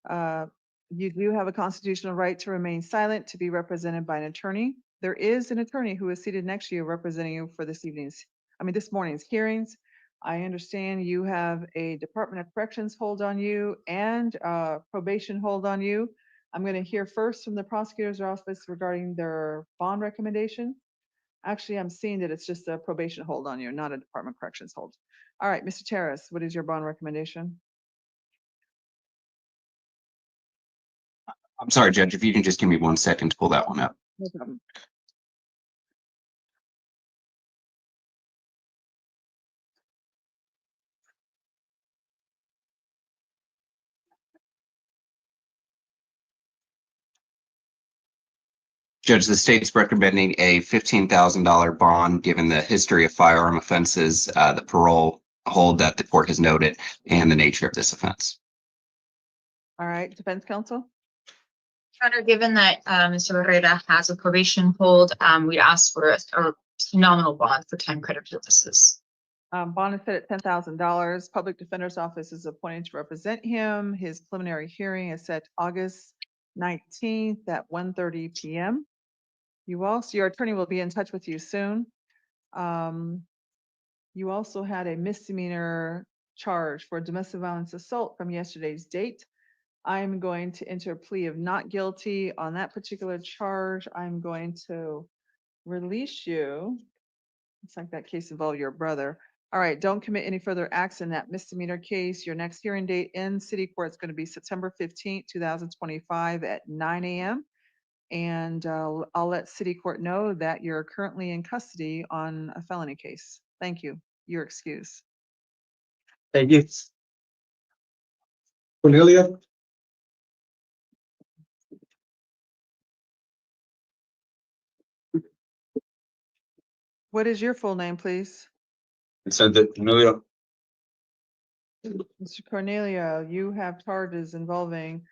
You do have a constitutional right to remain silent, to be represented by an attorney. There is an attorney who is seated next to you representing you for this morning's hearings. I understand you have a Department of Corrections hold on you and probation hold on you. I'm going to hear first from the prosecutor's office regarding their bond recommendation. Actually, I'm seeing that it's just a probation hold on you, not a Department of Corrections hold. All right, Mr. Terrace, what is your bond recommendation? I'm sorry, Judge, if you can just give me 1 second to pull that one up. No problem. Judge, the state's recommending a $15,000 bond, given the history of firearm offenses, the parole hold that the court has noted, and the nature of this offense. All right, defense counsel? Your Honor, given that Mr. Barrera has a probation hold, we asked for a nominal bond for time credit purposes. Bond is set at $10,000. Public Defender's Office is appointed to represent him. His preliminary hearing is set August 19th at 1:30 p.m. Your attorney will be in touch with you soon. You also had a misdemeanor charge for domestic violence assault from yesterday's date. I'm going to enter a plea of not guilty on that particular charge. I'm going to release you. It's like that case involved your brother. All right, don't commit any further acts in that misdemeanor case. Your next hearing date in city court is going to be September 15th, 2025 at 9 a.m. And I'll let city court know that you're currently in custody on a felony case. Thank you. You're excused. Thank you. Cornelia? What is your full name, please? Vicente Cornelia. Mr. Cornelia, you have charges involving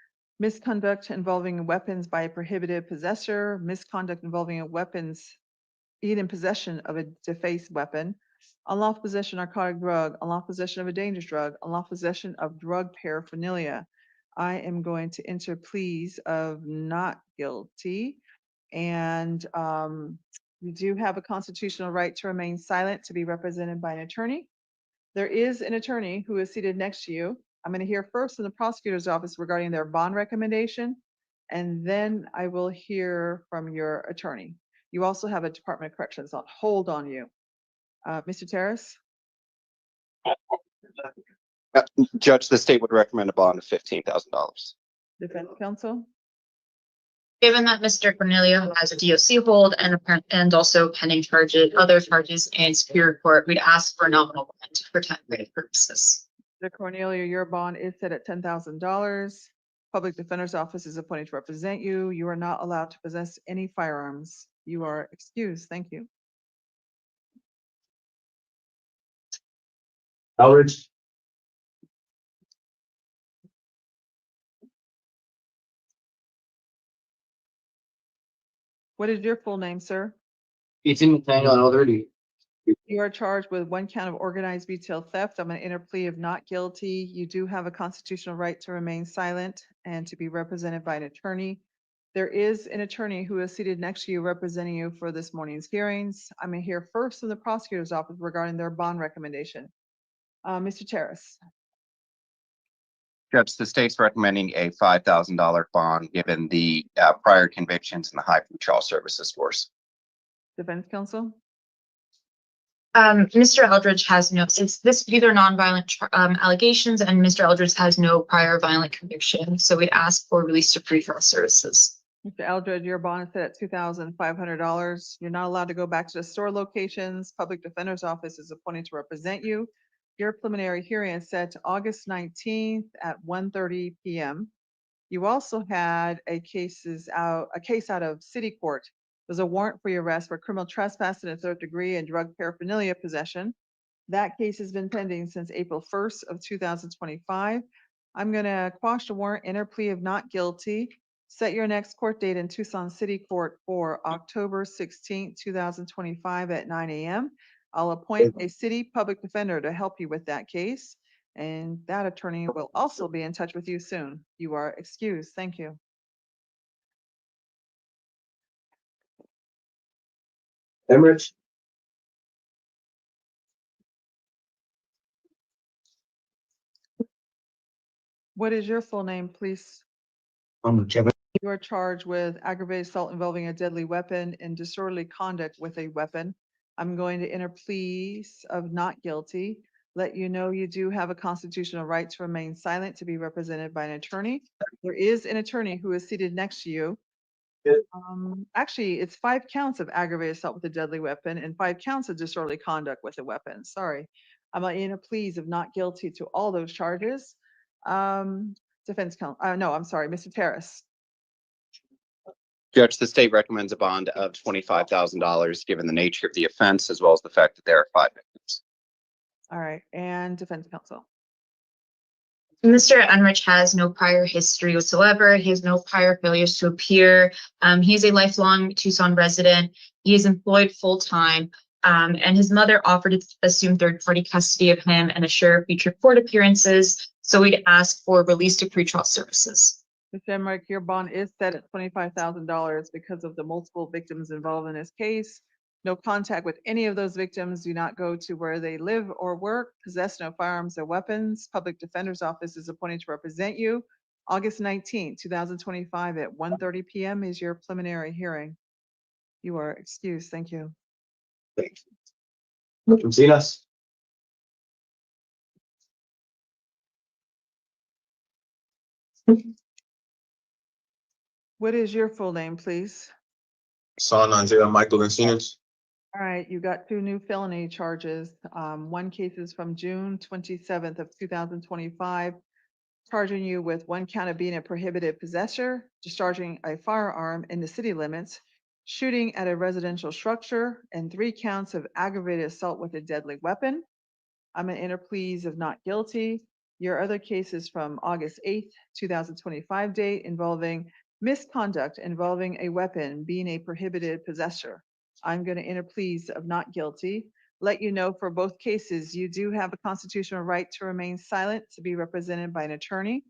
misconduct involving weapons by a prohibited possessor, misconduct involving a weapons in possession of a defaced weapon, unlawful possession of narcotic drug, unlawful possession of a dangerous drug, unlawful possession of drug paraphernalia. I am going to enter pleas of not guilty. And you do have a constitutional right to remain silent, to be represented by an attorney. There is an attorney who is seated next to you. I'm going to hear first from the prosecutor's office regarding their bond recommendation, and then I will hear from your attorney. You also have a Department of Corrections on hold on you. Mr. Terrace? Judge, the state would recommend a bond of $15,000. Defense counsel? Given that Mr. Cornelia has a DOC hold and also pending other charges in Superior Court, we'd ask for a nominal bond for time credit purposes. Mr. Cornelia, your bond is set at $10,000. Public Defender's Office is appointed to represent you. You are not allowed to possess any firearms. You are excused. Thank you. Outridge? What is your full name, sir? It's in Nathaniel Elderly. You are charged with 1 count of organized retail theft. I'm going to enter plea of not guilty. You do have a constitutional right to remain silent and to be represented by an attorney. There is an attorney who is seated next to you representing you for this morning's hearings. I'm going to hear first from the prosecutor's office regarding their bond recommendation. Mr. Terrace. Judge, the state's recommending a $5,000 bond, given the prior convictions and the high pretrial services scores. Defense counsel. Mr. Eldridge has since these are nonviolent allegations, and Mr. Eldridge has no prior violent conviction, so we'd ask for release to pretrial services. Mr. Eldridge, your bond is set at $2,500. You're not allowed to go back to the store locations. Public Defender's Office is appointed to represent you. Your preliminary hearing is set to August 19th at 1:30 p.m. You also had a case out of city court. There's a warrant for your arrest for criminal trespass in a 3rd degree and drug paraphernalia possession. That case has been pending since April 1st of 2025. I'm going to quash the warrant, enter plea of not guilty. Set your next court date in Tucson City Court for October 16th, 2025 at 9 a.m. I'll appoint a city public defender to help you with that case, and that attorney will also be in touch with you soon. You are excused. Thank you. Emmerich? What is your full name, please? Kevin. You are charged with aggravated assault involving a deadly weapon and disorderly conduct with a weapon. I'm going to enter pleas of not guilty. Let you know you do have a constitutional right to remain silent, to be represented by an attorney. There is an attorney who is seated next to you. Actually, it's 5 counts of aggravated assault with a deadly weapon and 5 counts of disorderly conduct with a weapon. Sorry. I'm going to enter pleas of not guilty to all those charges. Defense counsel, no, I'm sorry, Mr. Terrace. Judge, the state recommends a bond of $25,000, given the nature of the offense, as well as the fact that there are 5 victims. All right, and defense counsel. Mr. Unrich has no prior history whatsoever. He has no prior failures to appear. He is a lifelong Tucson resident. He is employed full-time. And his mother offered to assume third-party custody of him and assure future court appearances. So we'd ask for release to pretrial services. Mr. Emmerich, your bond is set at $25,000 because of the multiple victims involved in this case. No contact with any of those victims. Do not go to where they live or work. Possess no firearms or weapons. Public Defender's Office is appointed to represent you. August 19, 2025 at 1:30 p.m. is your preliminary hearing. You are excused. Thank you. Thank you. Encinas. What is your full name, please? Son Isaiah Michael Encinas. All right, you got 2 new felony charges. One case is from June 27th of 2025, charging you with 1 count of being a prohibited possessor, discharging a firearm in the city limits, shooting at a residential structure, and 3 counts of aggravated assault with a deadly weapon. I'm an enter pleas of not guilty. Your other case is from August 8th, 2025 date involving misconduct involving a weapon, being a prohibited possessor. I'm going to enter pleas of not guilty. Let you know for both cases, you do have a constitutional right to remain silent, to be represented by an attorney.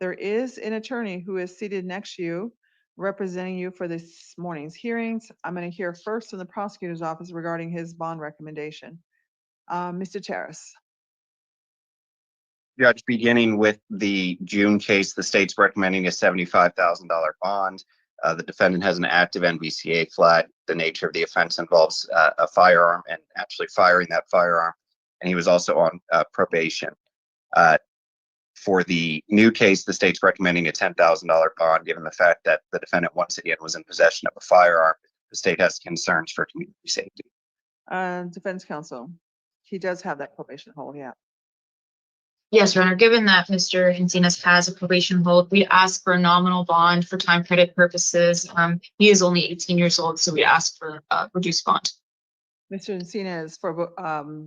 There is an attorney who is seated next to you, representing you for this morning's hearings. I'm going to hear first from the prosecutor's office regarding his bond recommendation. Mr. Terrace. Judge, beginning with the June case, the state's recommending a $75,000 bond. The defendant has an active NVCA flag. The nature of the offense involves a firearm and actually firing that firearm. And he was also on probation. For the new case, the state's recommending a $10,000 bond, given the fact that the defendant once again was in possession of a firearm. The state has concerns for community safety. Defense counsel. He does have that probation hold, yeah. Yes, Your Honor, given that Mr. Encinas has a probation hold, we ask for a nominal bond for time credit purposes. He is only 18 years old, so we ask for a reduced bond. Mr. Encinas, for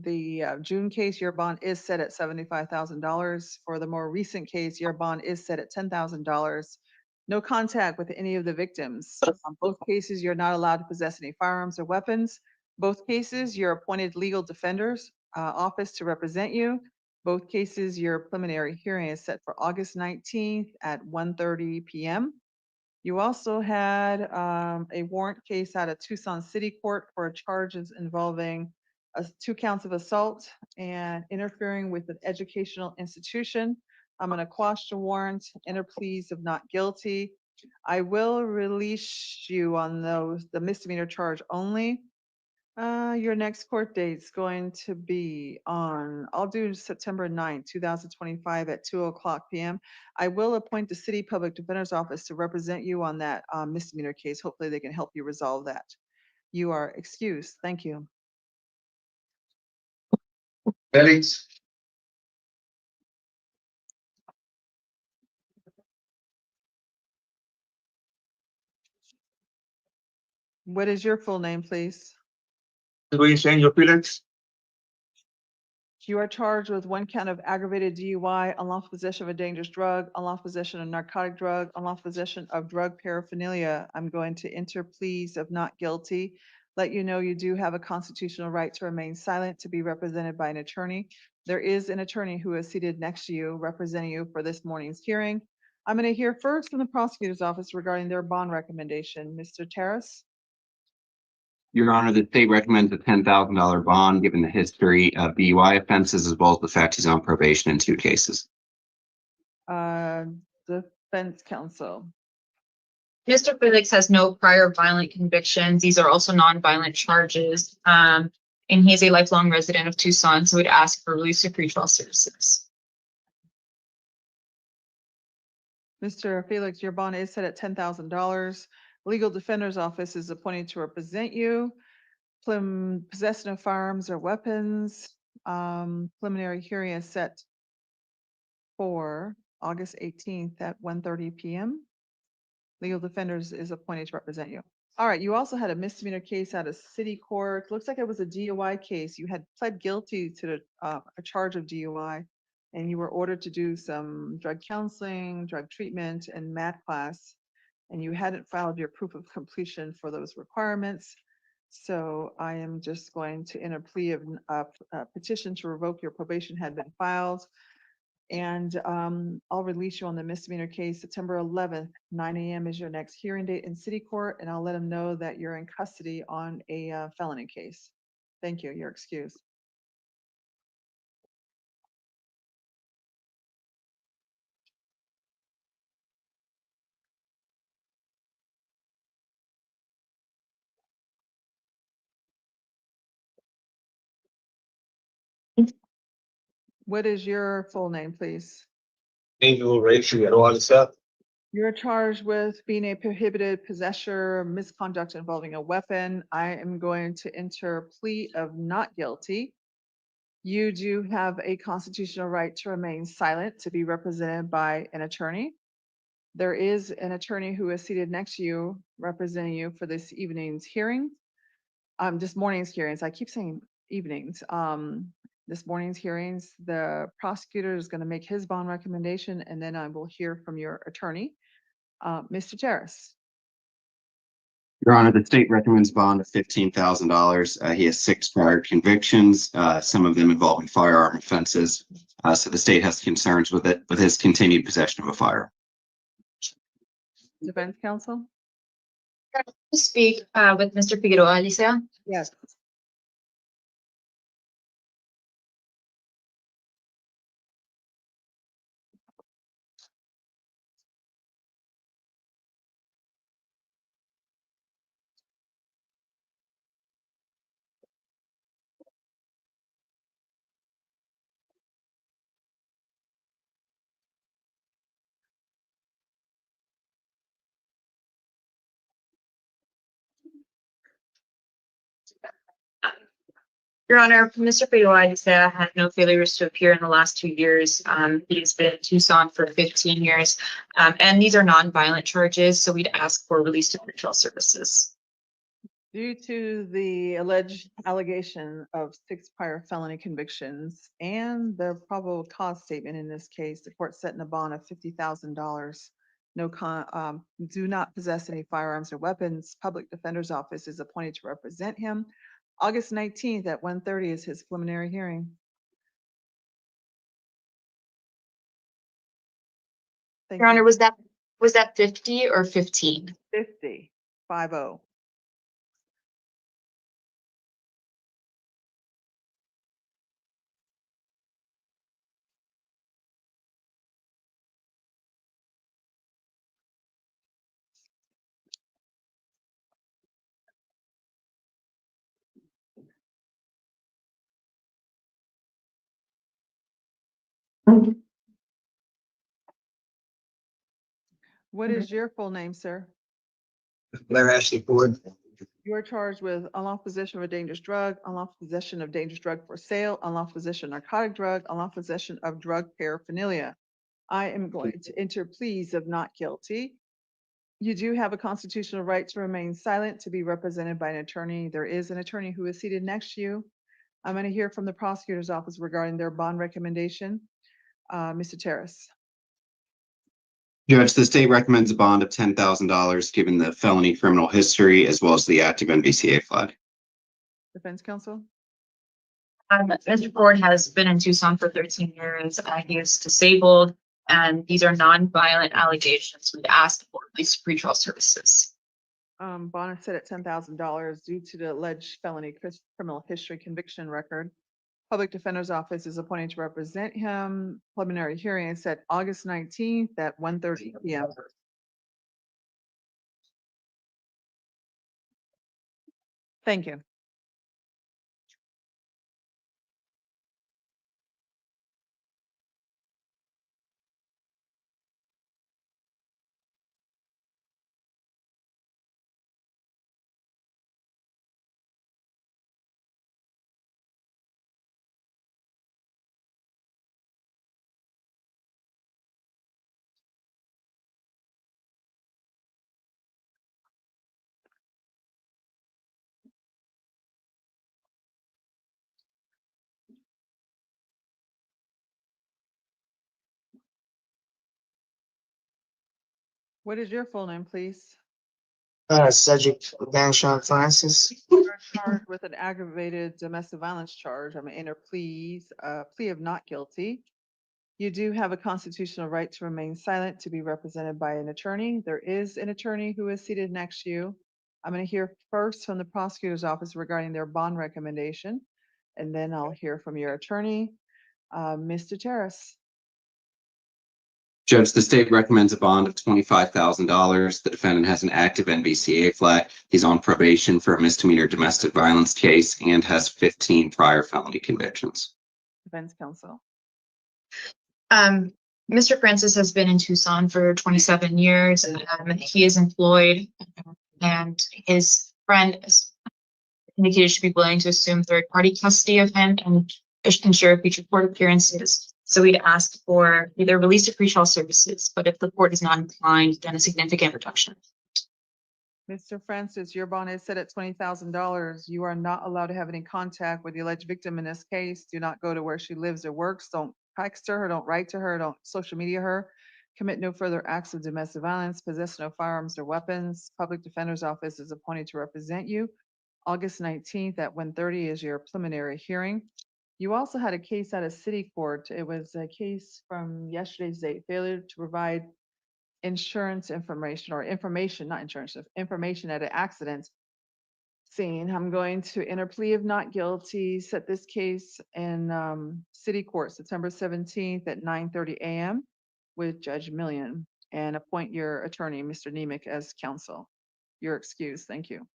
the June case, your bond is set at $75,000. For the more recent case, your bond is set at $10,000. No contact with any of the victims. On both cases, you're not allowed to possess any firearms or weapons. Both cases, your appointed legal defender's office to represent you. Both cases, your preliminary hearing is set for August 19th at 1:30 p.m. You also had a warrant case out of Tucson City Court for charges involving 2 counts of assault and interfering with an educational institution. I'm going to quash the warrant, enter pleas of not guilty. I will release you on the misdemeanor charge only. Your next court date is going to be on, I'll do September 9th, 2025 at 2:00 p.m. I will appoint the City Public Defender's Office to represent you on that misdemeanor case. Hopefully they can help you resolve that. You are excused. Thank you. Felix. What is your full name, please? Luis Angel Felix. You are charged with 1 count of aggravated DUI, unlawful possession of a dangerous drug, unlawful possession of narcotic drug, unlawful possession of drug paraphernalia. I'm going to enter pleas of not guilty. Let you know you do have a constitutional right to remain silent, to be represented by an attorney. There is an attorney who is seated next to you, representing you for this morning's hearing. I'm going to hear first from the prosecutor's office regarding their bond recommendation. Mr. Terrace. Your Honor, the state recommends a $10,000 bond, given the history of DUI offenses, as well as the fact he's on probation in 2 cases. Defense counsel. Mr. Felix has no prior violent convictions. These are also non-violent charges. And he is a lifelong resident of Tucson, so we'd ask for release of pretrial services. Mr. Felix, your bond is set at $10,000. Legal Defender's Office is appointed to represent you. Possession of firearms or weapons. Preliminary hearing is set for August 18th at 1:30 p.m. Legal Defenders is appointed to represent you. All right, you also had a misdemeanor case out of city court. Looks like it was a DUI case. You had pled guilty to a charge of DUI, and you were ordered to do some drug counseling, drug treatment, and math class, and you hadn't filed your proof of completion for those requirements. So I am just going to enter plea of a petition to revoke your probation had been filed. And I'll release you on the misdemeanor case September 11th, 9 a.m. is your next hearing date in city court, and I'll let them know that you're in custody on a felony case. Thank you. You're excused. What is your full name, please? Angel Ray Figueroa Alicia. You're charged with being a prohibited possessor, misconduct involving a weapon. I am going to enter a plea of not guilty. You do have a constitutional right to remain silent, to be represented by an attorney. There is an attorney who is seated next to you, representing you for this evening's hearing. This morning's hearings. I keep saying evenings. This morning's hearings, the prosecutor is going to make his bond recommendation, and then I will hear from your attorney. Mr. Terrace. Your Honor, the state recommends bond of $15,000. He has 6 prior convictions, some of them involving firearm offenses. So the state has concerns with his continued possession of a firearm. Defense counsel? To speak with Mr. Figueroa, Alicia. Yes. Your Honor, Mr. Figueroa Alicia had no failures to appear in the last 2 years. He's been in Tucson for 15 years, and these are non-violent charges, so we'd ask for release to pretrial services. Due to the alleged allegation of 6 prior felony convictions and the probable cause statement in this case, the court set in a bond of $50,000. Do not possess any firearms or weapons. Public Defender's Office is appointed to represent him. August 19th at 1:30 is his preliminary hearing. Thank Your Honor, you. was that 50 or 15? 50, 50. What is your full name, sir? Blair Ashley Ford. You are charged with unlawful possession of a dangerous drug, unlawful possession of dangerous drug for sale, unlawful possession of narcotic drug, unlawful possession of drug paraphernalia. I am going to enter pleas of not guilty. You do have a constitutional right to remain silent, to be represented by an attorney. There is an attorney who is seated next to you. I'm going to hear from the prosecutor's office regarding their bond recommendation. Mr. Terrace. Judge, the state recommends a bond of $10,000 given the felony criminal history as well as the active NVCA flag. Defense counsel. Mr. Ford has been in Tucson for 13 years. He is disabled, and these are non-violent allegations. We'd ask for release to pretrial services. Bond is set at $10,000 due to the alleged felony criminal history conviction record. Public Defender's Office is appointed to represent him. Preliminary hearing is set August 19th at 1:30 p.m. Thank you. What is your full name, please? Cedric Vanshawn Francis. You're charged with an aggravated domestic violence charge. I'm gonna enter plea of not guilty. You do have a constitutional right to remain silent, to be represented by an attorney. There is an attorney who is seated next to you. I'm going to hear first from the prosecutor's office regarding their bond recommendation, and then I'll hear from your attorney, Mr. Terrace. Judge, the state recommends a bond of $25,000. The defendant has an active NBCA flag. He's on probation for a misdemeanor domestic violence case and has 15 prior felony convictions. Defense counsel. Mr. Francis has been in Tucson for 27 years. He is employed, and his friend has indicated should be willing to assume third-party custody of him and ensure future court appearances. So we'd ask for either release of pretrial services, but if the court is not inclined, then a significant reduction. Mr. Francis, your bond is set at $20,000. You are not allowed to have any contact with the alleged victim in this case. Do not go to where she lives or works. Don't text her, don't write to her, don't social media her. Commit no further acts of domestic violence, possess no firearms or weapons. Public Defender's Office is appointed to represent you. August 19th at 1:30 is your preliminary hearing. You also had a case out of city court. It was a case from yesterday's date, failure to provide insurance information or information, not insurance, information at an accident scene. I'm going to enter plea of not guilty, set this case in city court September 17th at 9:30 a.m. with Judge Million, and appoint your attorney, Mr. Nemec, as counsel. You're excused. Thank you.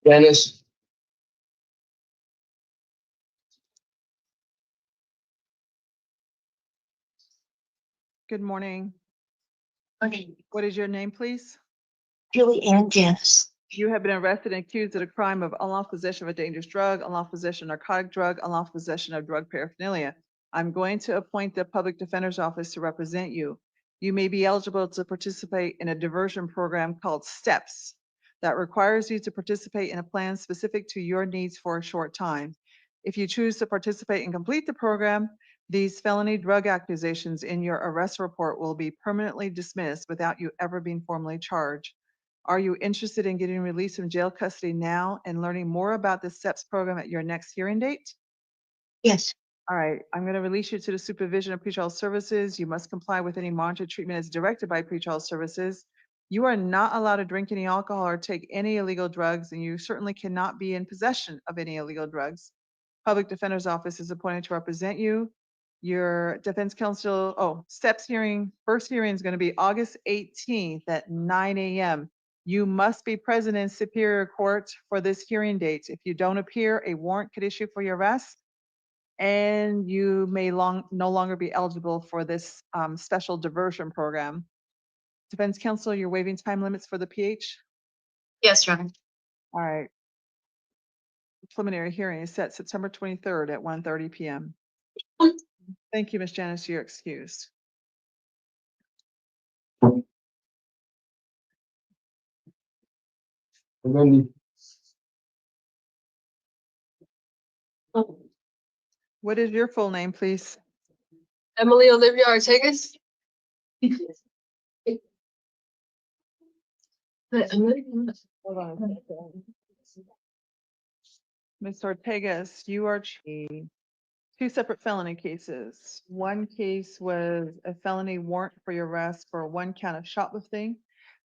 Dennis. Good morning. Okay. What is your name, please? Julie Ann Janice. You have been arrested and accused of the crime of unlawful possession of a dangerous drug, unlawful possession of narcotic drug, unlawful possession of drug paraphernalia. I'm going to appoint the Public Defender's Office to represent you. You may be eligible to participate in a diversion program called STEPS that requires you to participate in a plan specific to your needs for a short time. If you choose to participate and complete the program, these felony drug accusations in your arrest report will be permanently dismissed without you ever being formally charged. Are you interested in getting released from jail custody now and learning more about the STEPS program at your next hearing date? Yes. All right, I'm going to release you to the supervision of pretrial services. You must comply with any monitored treatment as directed by pretrial services. You are not allowed to drink any alcohol or take any illegal drugs, and you certainly cannot be in possession of any illegal drugs. Public Defender's Office is appointed to represent you. Your defense counsel, STEPS hearing, first hearing is going to be August 18th at 9 a.m. You must be present in Superior Court for this hearing date. If you don't appear, a warrant could issue for your arrest, and you may no longer be eligible for this special diversion program. Defense counsel, you're waiving time limits for the PH? Yes, Your Honor. All right. The preliminary hearing is set September 23rd at 1:30 p.m. Thank you, Ms. Janice. You're excused. And then What is your full name, please? Emily Olivia Artegas. Hold on a second. Ms. Ortegas, you are two separate felony cases. One case was a felony warrant for your arrest for one count of shoplifting.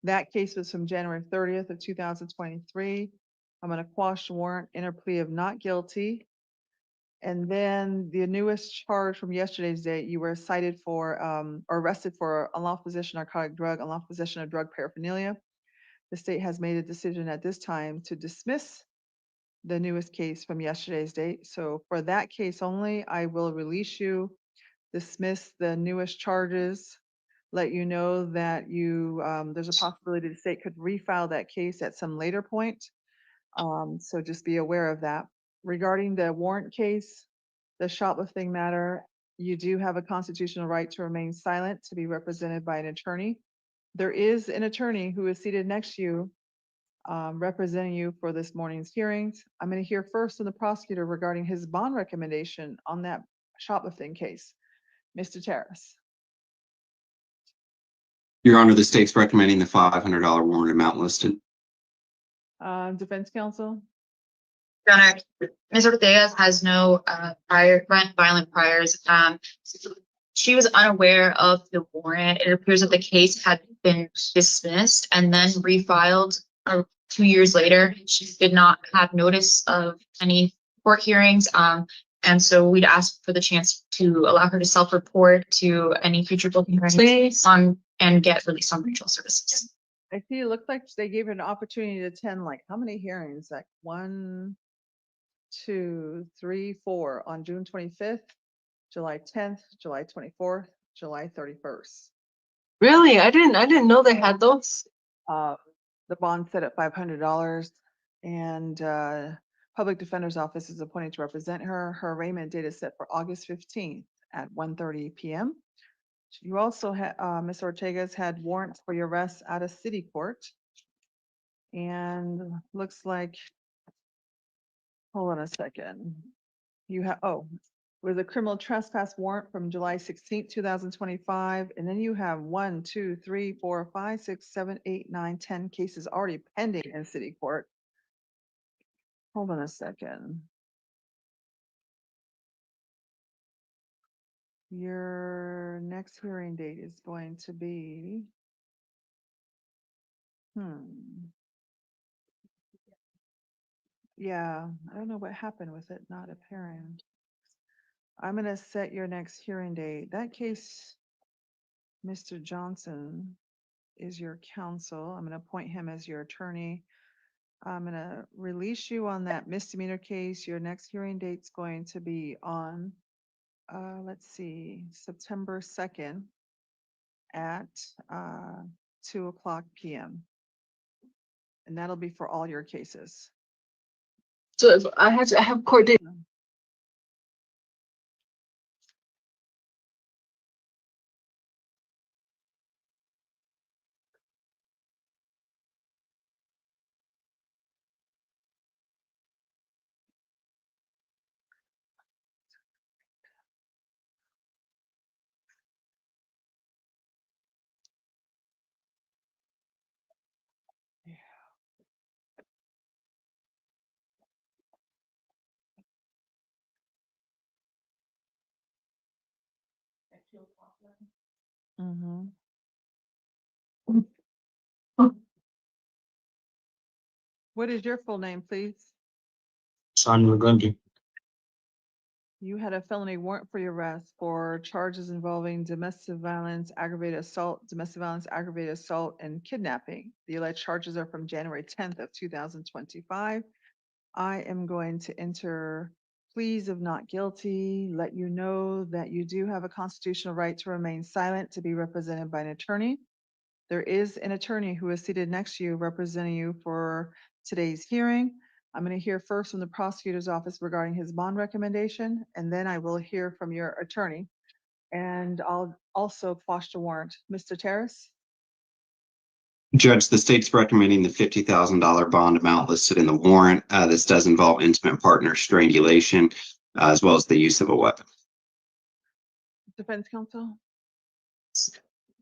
That case was from January 30th of 2023. I'm going to quash the warrant, enter plea of not guilty. And then the newest charge from yesterday's date, you were cited for or arrested for unlawful possession of narcotic drug, unlawful possession of drug paraphernalia. The state has made a decision at this time to dismiss the newest case from yesterday's date. So for that case only, I will release you, dismiss the newest charges, let you know that you there's a possibility the state could refile that case at some later point. So just be aware of that. regarding the warrant case, the shoplifting matter, you do have a constitutional right to remain silent, to be represented by an attorney. There is an attorney who is seated next to you, representing you for this morning's hearings. I'm going to hear first from the prosecutor regarding his bond recommendation on that shoplifting case. Mr. Terrace. Your Honor, the state's recommending the $500 warrant amount listed. Defense counsel. Your Honor, Ms. Ortega has no violent priors. She was unaware of the warrant. It appears that the case had been dismissed and then refiled 2 years later. She did not have notice of any court hearings. And so we'd ask for the chance to allow her to self-report to any future booking hearings and get released on pretrial services. I see it looks like they gave her an opportunity to attend like how many hearings? Like 1, 2, 3, 4 on June 25th, July 10th, July 24th, July 31st. Really? I didn't know they had those. The bond set at $500 and Public Defender's Office is appointed to represent her. Her arraignment date is set for August 15th at 1:30 p.m. You also had, Ms. Ortega's had warrants for your arrest out of city court. And looks like, hold on a second. You have, with a criminal trespass warrant from July 16th, 2025. And then you have 1, 2, 3, 4, 5, 6, 7, 8, 9, 10 cases already pending in city court. Hold on a second. Your next hearing date is going to be, yeah, I don't know what happened with it not appearing. I'm going to set your next hearing date. That case, Mr. Johnson is your counsel. I'm going to appoint him as your attorney. I'm going to release you on that misdemeanor case. Your next hearing date's going to be on, let's see, September 2nd at 2:00 p.m. And that'll be for all your cases. So if I have court date. Mm-hmm. What is your full name, please? Son Lagundi. You had a felony warrant for your arrest for charges involving domestic violence, aggravated assault, and kidnapping. The alleged charges are from January 10th of 2025. I am going to enter pleas of not guilty, let you know that you do have a constitutional right to remain silent, to be represented by an attorney. There is an attorney who is seated next to you representing you for today's hearing. I'm going to hear first from the prosecutor's office regarding his bond recommendation, and then I will hear from your attorney. And I'll also quash the warrant. Mr. Terrace? Judge, the state's recommending the $50,000 bond amount listed in the warrant. This does involve intimate partner strangulation, as well as the use of a weapon. Defense counsel?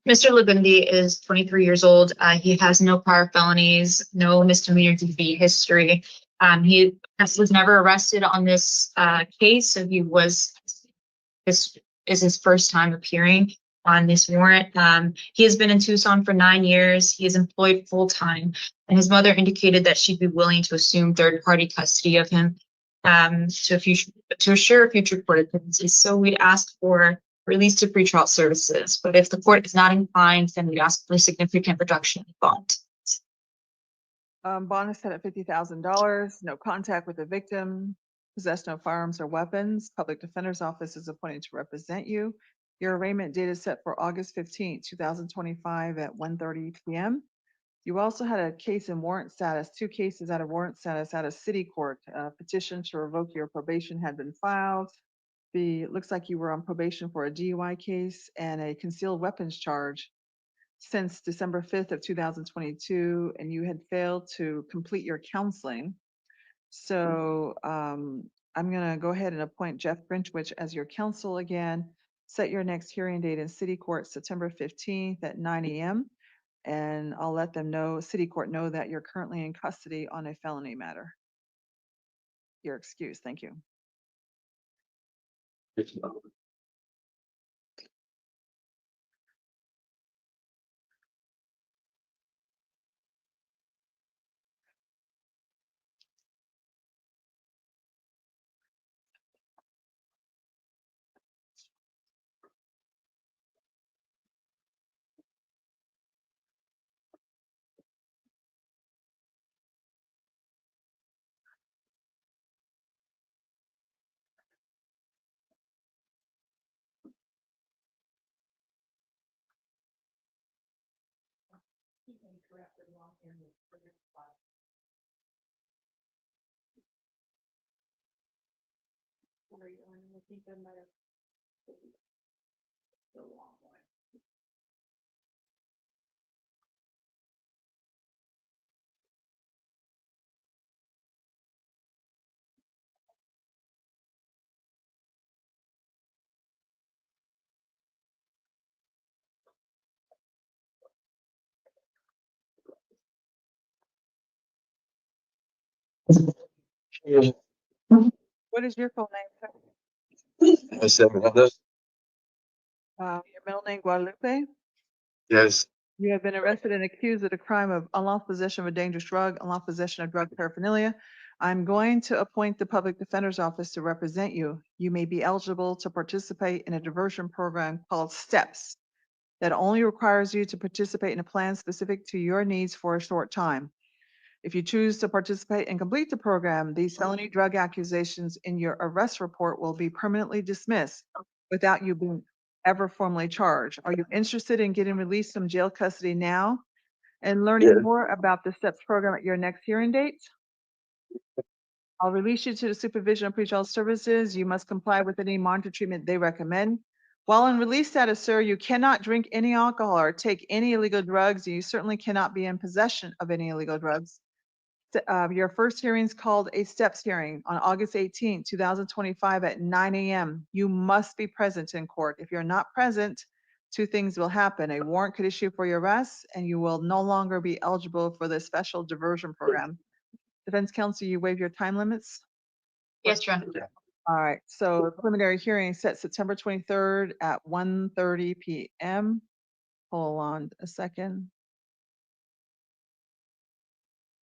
Mr. Lagundi is 23 years old. He has no prior felonies, no misdemeanor DUI history. He was never arrested on this case, so this is his first time appearing on this warrant. He has been in Tucson for 9 years. He is employed full-time, and his mother indicated that she'd be willing to assume third-party custody of him to assure future court appearances. So we'd ask for release to pretrial services, but if the court is not inclined, then we'd ask for a significant reduction in bond. Bond is set at $50,000, no contact with the victim, possess no firearms or weapons. Public Defender's Office is appointed to represent you. Your arraignment date is set for August 15th, 2025 at 1:30 p.m. You also had a case in warrant status, 2 cases out of warrant status out of city court. A petition to revoke your probation had been filed. It looks like you were on probation for a DUI case and a concealed weapons charge since December 5th of 2022, and you had failed to complete your counseling. So I'm going to go ahead and appoint Jeff Grinchwich as your counsel again. Set your next hearing date in city court September 15th at 9 a.m. And I'll let them know, city court know that you're currently in custody on a felony matter. You're excused. Thank you. What is your full name, sir? Your middle name, Guadalupe? Yes. You have been arrested and accused of the crime of unlawful possession of a dangerous drug, unlawful possession of drug paraphernalia. I'm going to appoint the public defender's office to represent you. You may be eligible to participate in a diversion program called STEPS that only requires you to participate in a plan specific to your needs for a short time. If you choose to participate and complete the program, these felony drug accusations in your arrest report will be permanently dismissed without you being ever formally charged. Are you interested in getting released from jail custody now and learning Yes. more about the STEPS program at your next hearing date? I'll release you to the supervision of pretrial services. You must comply with any monitor treatment they recommend. While in release status, sir, you cannot drink any alcohol or take any illegal drugs. You certainly cannot be in possession of any illegal drugs. Your first hearing is called a STEPS hearing on August 18, 2025 at 9 a.m. You must be present in court. If you're not present, 2 things will happen. A warrant could issue for your arrest, and you will no longer be eligible for the special diversion program. Defense counsel, you waive your time limits? Yes, Your Honor. All right, so preliminary hearing set September 23rd at 1:30 p.m. Hold on a second.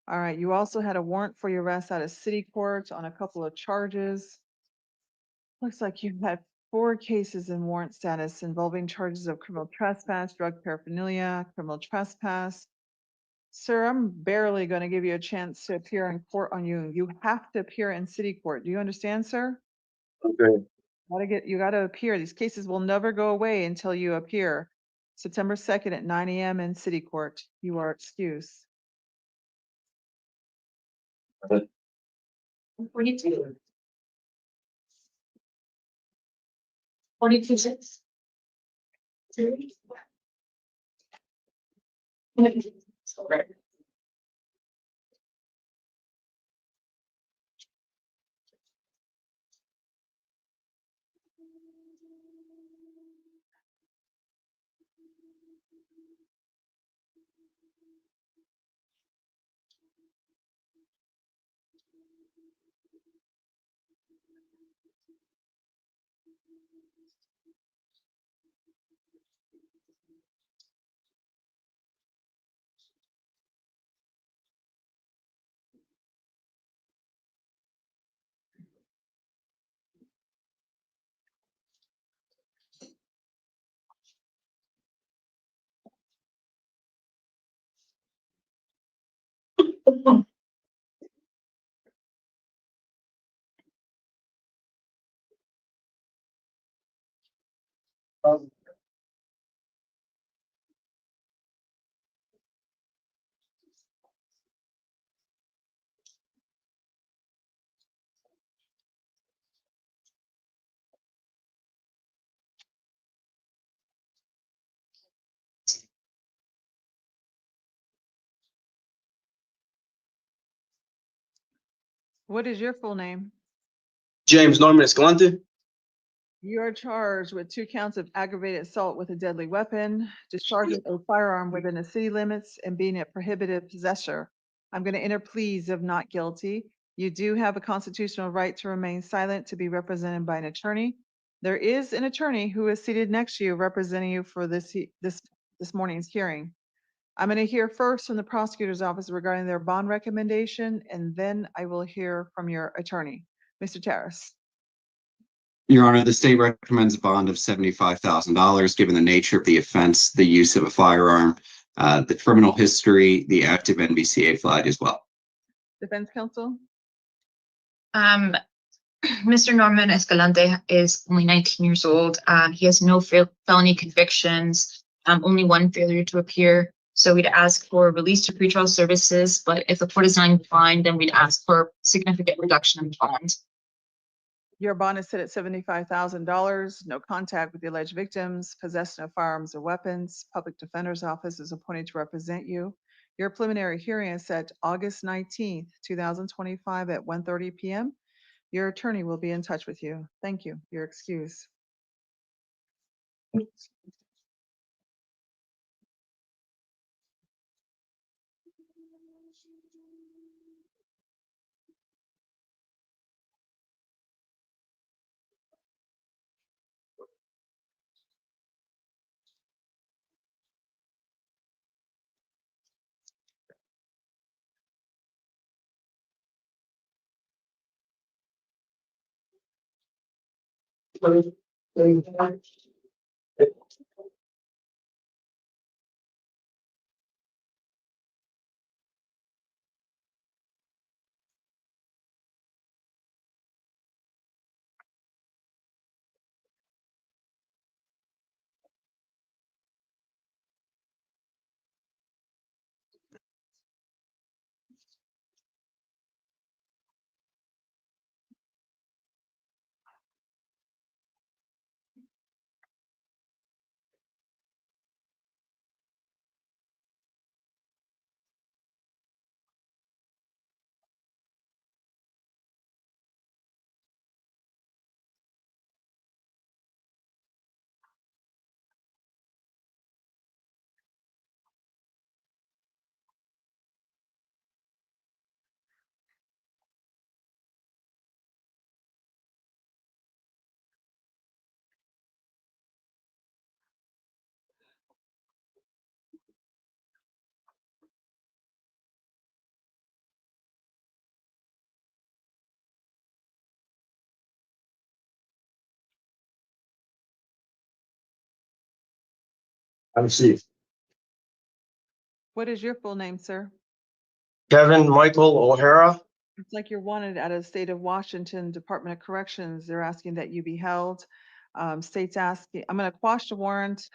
All right, you also had a warrant for your arrest out of city court on a couple of charges. Looks like you had 4 cases in warrant status involving charges of criminal trespass, drug paraphernalia, criminal trespass. Sir, I'm barely going to give you a chance to appear in court on you. You have to appear in city court. Do you understand, sir? Okay. You got to appear. These cases will never go away until you appear. September 2nd at 9 a.m. in city court. You are excused. 42. 42-6. Right. What is your full name? James Norman Escalante. You are charged with 2 counts of aggravated assault with a deadly weapon, discharging a firearm within the city limits, and being a prohibited possessor. I'm going to enter pleas of not guilty. You do have a constitutional right to remain silent, to be represented by an attorney. There is an attorney who is seated next to you representing you for this morning's hearing. I'm going to hear first from the prosecutor's office regarding their bond recommendation, and then I will hear from your attorney. Mr. Terrace. Your Honor, the state recommends a bond of $75,000, given the nature of the offense, the use of a firearm, the criminal history, the active NBCA flag as well. Defense counsel. Mr. Norman Escalante is only 19 years old. He has no felony convictions, only 1 failure to appear. So we'd ask for release to pretrial services, but if the court is not inclined, then we'd ask for significant reduction in bond. Your bond is set at $75,000. No contact with the alleged victims, possession of firearms or weapons. Public Defender's Office is appointed to represent you. Your preliminary hearing is set August 19th, 2025 at 1:30 p.m. Your attorney will be in touch with you. Thank you. You're excused. I'm Steve. What is your full name, sir? Kevin Michael O'Hara. It's like you're wanted out of the state of Washington Department of Corrections. They're asking that you be held. State's asking, I'm going to quash the warrant.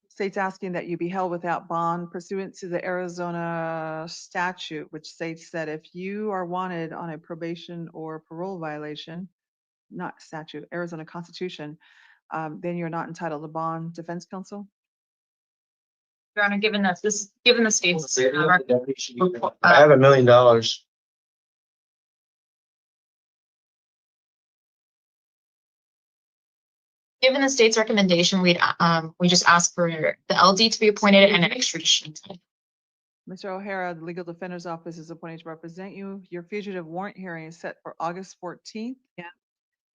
State's asking that you be held without bond pursuant to the Arizona statute, which states that if you are wanted on a probation or parole violation, not statute, Arizona Constitution, then you're not entitled to bond. Defense counsel? Your Honor, given the state's I have $1 million. given the state's recommendation, we just ask for the LD to be appointed and an extradition. Mr. O'Hara, the Legal Defender's Office is appointed to represent you. Your fugitive warrant hearing is set for August 14th.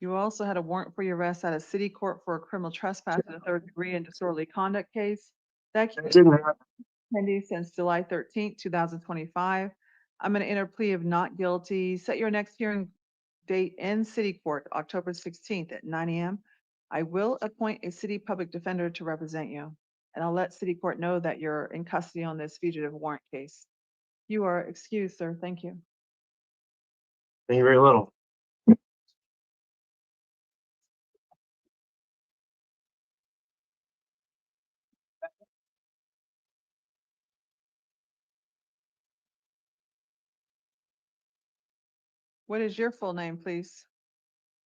You also had a warrant for your arrest out of city court for a criminal trespass in the 3rd degree and disorderly conduct case. That case has been pending since July 13th, 2025. I'm going to enter a plea of not guilty. Set your next hearing date in city court, October 16th at 9 a.m. I will appoint a city public defender to represent you, and I'll let city court know that you're in custody on this fugitive warrant case. You are excused, sir. Thank you. Thank you very little. What is your full name, please?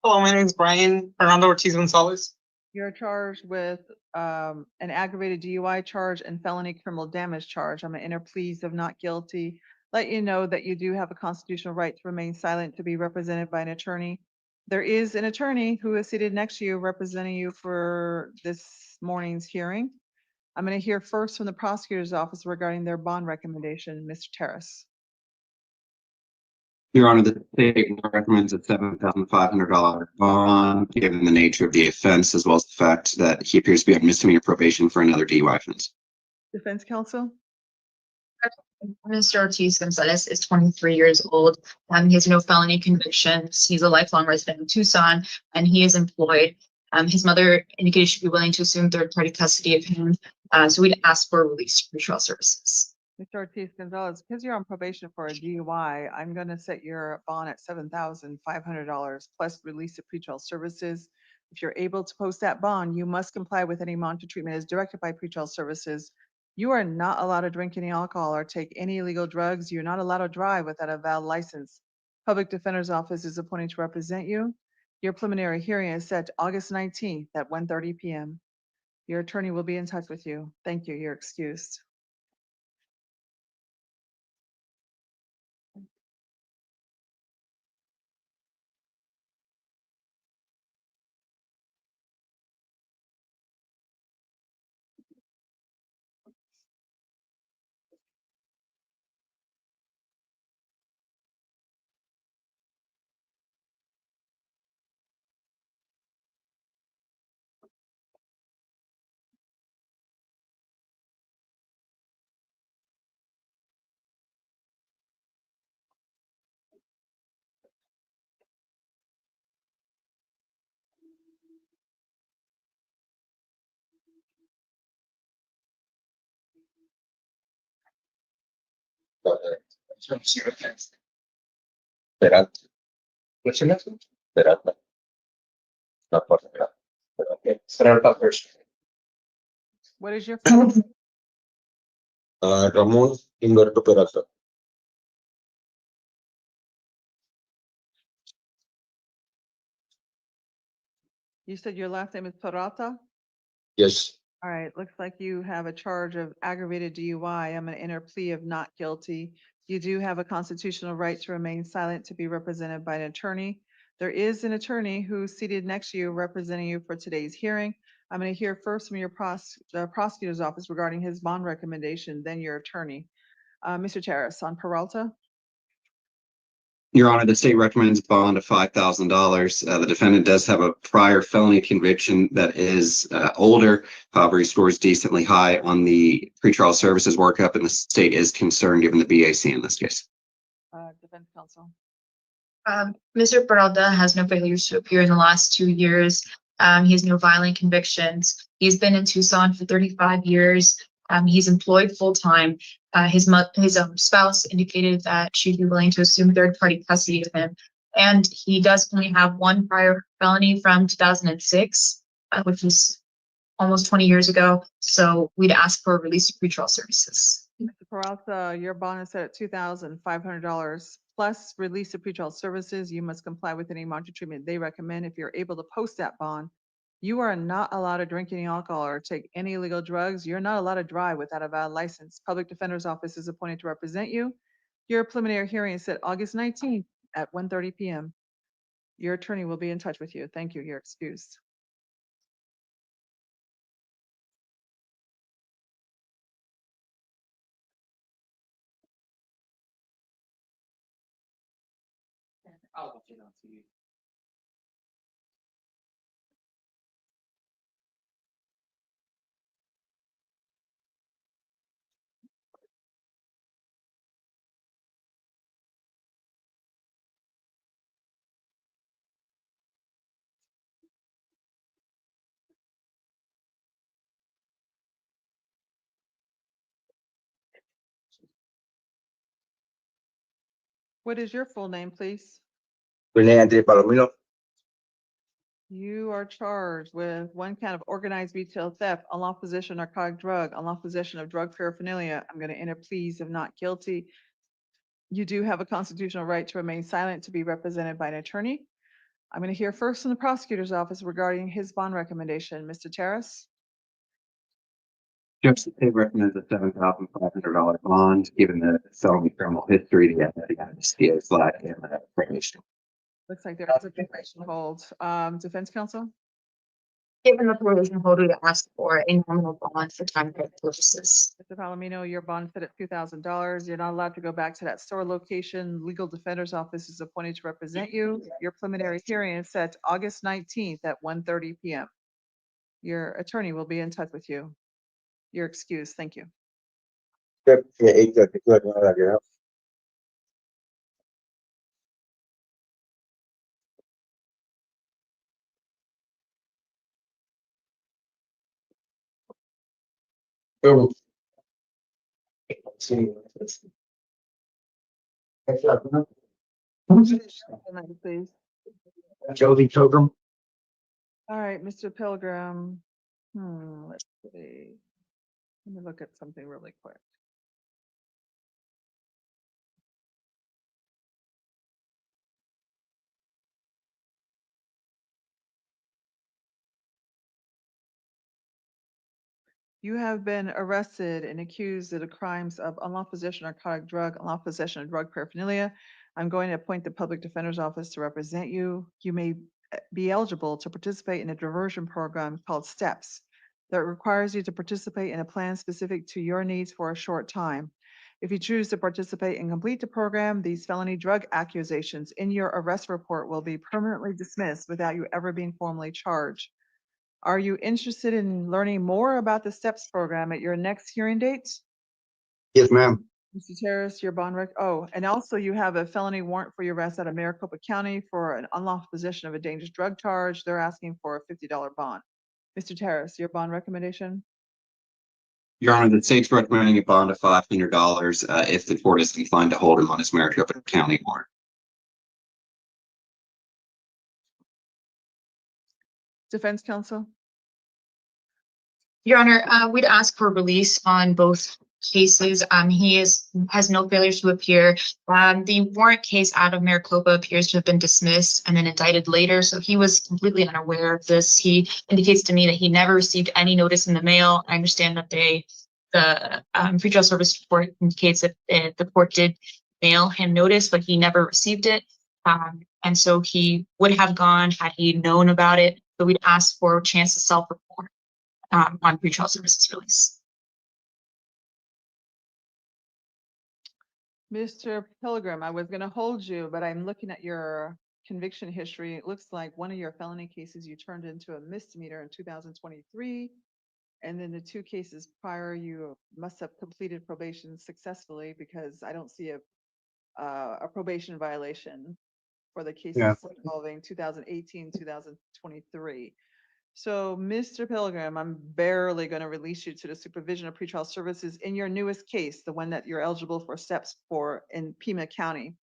Hello, my name is Brian Fernando Ortiz Gonzalez. You're charged with an aggravated DUI charge and felony criminal damage charge. I'm going to enter pleas of not guilty. let you know that you do have a constitutional right to remain silent to be represented by an attorney. There is an attorney who is seated next to you representing you for this morning's hearing. I'm going to hear first from the prosecutor's office regarding their bond recommendation. Mr. Terrace. Your Honor, the state recommends a $7,500 bond, given the nature of the offense, as well as the fact that he appears to be on misdemeanor probation for another DUI offense. Defense counsel. Mr. Ortiz Gonzalez is 23 years old. He has no felony convictions. He's a lifelong resident of Tucson, and he is employed. His mother indicated she'd be willing to assume third-party custody of him. So we'd ask for release from pretrial services. Mr. Ortiz Gonzalez, because you're on probation for a DUI, I'm going to set your bond at $7,500 plus release of pretrial services. If you're able to post that bond, you must comply with any monitored treatment as directed by pretrial services. You are not allowed to drink any alcohol or take any illegal drugs. You're not allowed to drive without a valid license. Public Defender's Office is appointed to represent you. Your preliminary hearing is set to August 19th at 1:30 p.m. Your attorney will be in touch with you. Thank you. You're excused. Peralta. What's your next one? Peralta. Not Peralta. Okay, Peralta first. What is your full name? Ramon Humberto Peralta. You said your last name is Peralta? Yes. All right, looks like you have a charge of aggravated DUI. I'm going to enter a plea of not guilty. You do have a constitutional right to remain silent to be represented by an attorney. There is an attorney who's seated next to you representing you for today's hearing. I'm going to hear first from your prosecutor's office regarding his bond recommendation, then your attorney. Mr. Terrace, on Peralta. Your Honor, the state recommends a bond of $5,000. The defendant does have a prior felony conviction that is older. However, he scores decently high on the pretrial services workup, and the state is concerned given the BAC in this case. Defense counsel. Mr. Peralta has no failures to appear in the last 2 years. He has no violent convictions. He's been in Tucson for 35 years. He's employed full-time. His spouse indicated that she'd be willing to assume third-party custody of him. And he does only have one prior felony from 2006, which was almost 20 years ago. So we'd ask for a release of pretrial services. Mr. Peralta, your bond is set at $2,500 plus release of pretrial services. You must comply with any monitored treatment they recommend. If you're able to post that bond, you are not allowed to drink any alcohol or take any illegal drugs. You're not allowed to drive without a valid license. Public Defender's Office is appointed to represent you. Your preliminary hearing is set August 19th at 1:30 p.m. Your attorney will be in touch with you. Thank you. You're excused. What is your full name, please? Rene Andre Palomino. You are charged with one count of organized retail theft, unlawful possession of narcotic drug, unlawful possession of drug paraphernalia. I'm going to enter pleas of not guilty. You do have a constitutional right to remain silent to be represented by an attorney. I'm going to hear first from the prosecutor's office regarding his bond recommendation. Mr. Terrace. Judge, the state recommends a $7,500 bond, given the felony criminal history, the STA flat, and the probation. Looks like there is a probation hold. Defense counsel? Given the probation hold, we ask for a nominal bond for time purposes. Mr. Palomino, your bond set at $2,000. You're not allowed to go back to that store location. Legal Defender's Office is appointed to represent you. Your preliminary hearing is set August 19th at 1:30 p.m. Your attorney will be in touch with you. You're excused. Thank you. Good, yeah, 8:30, good, well, you know. Boom. See. Please. Jody Pilgrim. All right, Mr. Pilgrim. Let's see. Let me look at something really quick. You have been arrested and accused of the crimes of unlawful possession of narcotic drug, unlawful possession of drug paraphernalia. I'm going to appoint the Public Defender's Office to represent you. You may be eligible to participate in a diversion program called STEPS that requires you to participate in a plan specific to your needs for a short time. If you choose to participate and complete the program, these felony drug accusations in your arrest report will be permanently dismissed without you ever being formally charged. Are you interested in learning more about the STEPS program at your next hearing date? Yes, ma'am. Mr. Terrace, your bond and also you have a felony warrant for your arrest out of Maricopa County for an unlawful possession of a dangerous drug charge. They're asking for a $50 bond. Mr. Terrace, your bond recommendation? Your Honor, the state's recommending a bond of $500 if the court is inclined to hold him on his Maricopa County warrant. Defense counsel? Your Honor, we'd ask for release on both cases. He has no failures to appear. The warrant case out of Maricopa appears to have been dismissed and then indicted later, so he was completely unaware of this. He indicates to me that he never received any notice in the mail. I understand that the pretrial service report indicates that the court did mail him notice, but he never received it. And so he would have gone had he known about it. So we'd ask for a chance to self-report on pretrial services release. Mr. Pilgrim, I was going to hold you, but I'm looking at your conviction history. It looks like one of your felony cases you turned into a misdemeanor in 2023. And then the two cases prior, you must have completed probation successfully because I don't see a probation violation for the cases involving 2018, 2023. So, Mr. Pilgrim, I'm barely going to release you to the supervision of pretrial services in your newest case, the one that you're eligible for STEPS for in Pima County.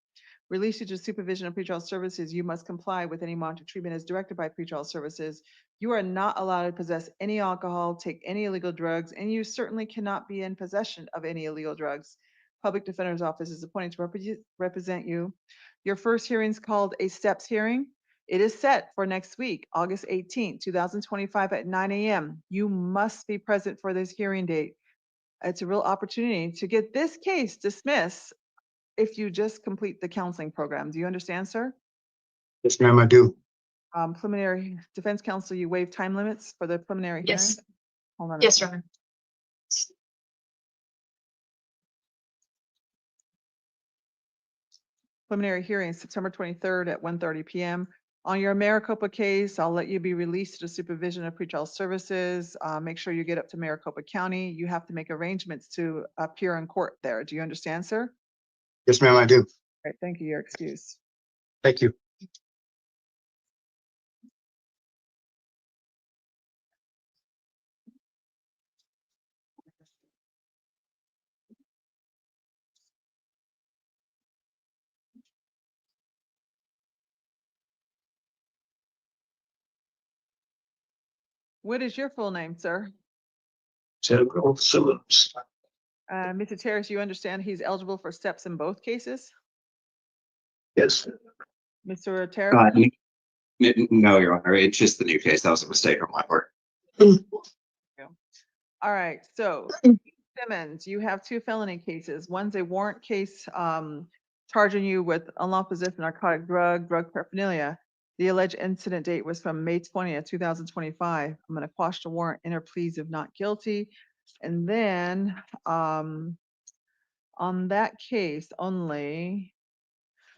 Release you to supervision of pretrial services, you must comply with any monitored treatment as directed by pretrial services. You are not allowed to possess any alcohol, take any illegal drugs, and you certainly cannot be in possession of any illegal drugs. Public Defender's Office is appointed to represent you. Your first hearing is called a STEPS hearing. It is set for next week, August 18th, 2025 at 9 a.m. You must be present for this hearing date. It's a real opportunity to get this case dismissed if you just complete the counseling program. Do you understand, sir? Yes, ma'am, I do. Preliminary defense counsel, you waive time limits for the preliminary hearing? Yes. Hold on. Yes, Your Honor. Preliminary hearing, September 23rd at 1:30 p.m. On your Maricopa case, I'll let you be released to the supervision of pretrial services. Make sure you get up to Maricopa County. You have to make arrangements to appear in court there. Do you understand, sir? Yes, ma'am, I do. All right, thank you. Your excuse. Thank you. What is your full name, sir? Several syllables. Mr. Terrace, you understand he's eligible for STEPS in both cases? Yes. Mr. Terrace? No, Your Honor, it's just the new case. That was a mistake on my part. All All right, so Simmons, you have two felony cases. One's a warrant case charging you with unlawful possession of narcotic drug paraphernalia. The alleged incident date was from May 20th, 2025. I'm going to quash the warrant, enter pleas of not guilty. And then on that case only,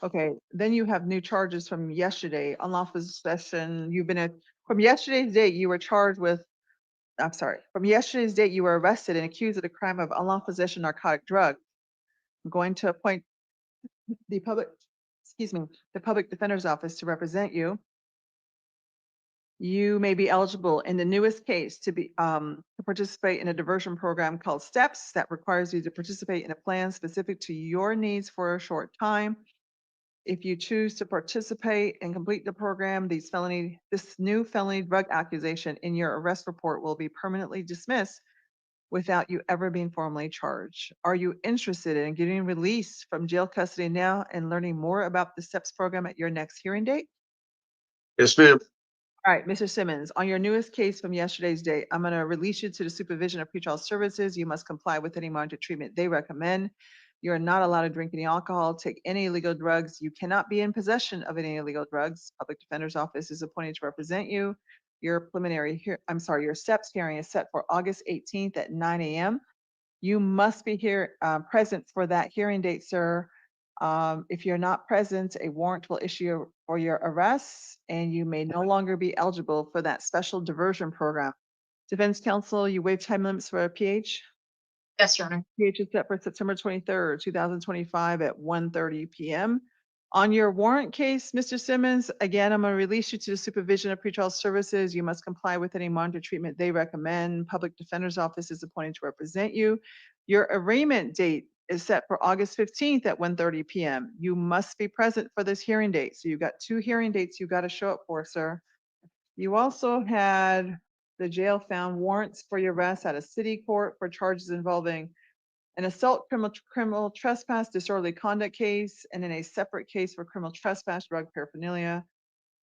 okay, then you have new charges from yesterday, unlawful possession. From yesterday's date, you were charged with, I'm sorry, from yesterday's date, you were arrested and accused of the crime of unlawful possession of narcotic drug. I'm going to appoint the public defender's office to represent you. You may be eligible in the newest case to participate in a diversion program called STEPS that requires you to participate in a plan specific to your needs for a short time. If you choose to participate and complete the program, this new felony drug accusation in your arrest report will be permanently dismissed without you ever being formally charged. Are you interested in getting released from jail custody now and learning more about the STEPS program at your next hearing date? Yes, ma'am. All right, Mr. Simmons, on your newest case from yesterday's date, I'm going to release you to the supervision of pretrial services. You must comply with any monitored treatment they recommend. You are not allowed to drink any alcohol, take any illegal drugs. You cannot be in possession of any illegal drugs. Public Defender's Office is appointed to represent you. Your your STEPS hearing is set for August 18th at 9 a.m. You must be here present for that hearing date, sir. If you're not present, a warrant will issue for your arrest, and you may no longer be eligible for that special diversion program. Defense counsel, you waive time limits for a PH? Yes, Your Honor. PH is set for September 23rd, 2025 at 1:30 p.m. On your warrant case, Mr. Simmons, again, I'm going to release you to the supervision of pretrial services. You must comply with any monitored treatment they recommend. Public Defender's Office is appointed to represent you. Your arraignment date is set for August 15th at 1:30 p.m. You must be present for this hearing date. So you've got two hearing dates you got to show up for, sir. You also had the jail found warrants for your arrest at a city court for charges involving an assault, criminal trespass, disorderly conduct case, and in a separate case for criminal trespass, drug paraphernalia.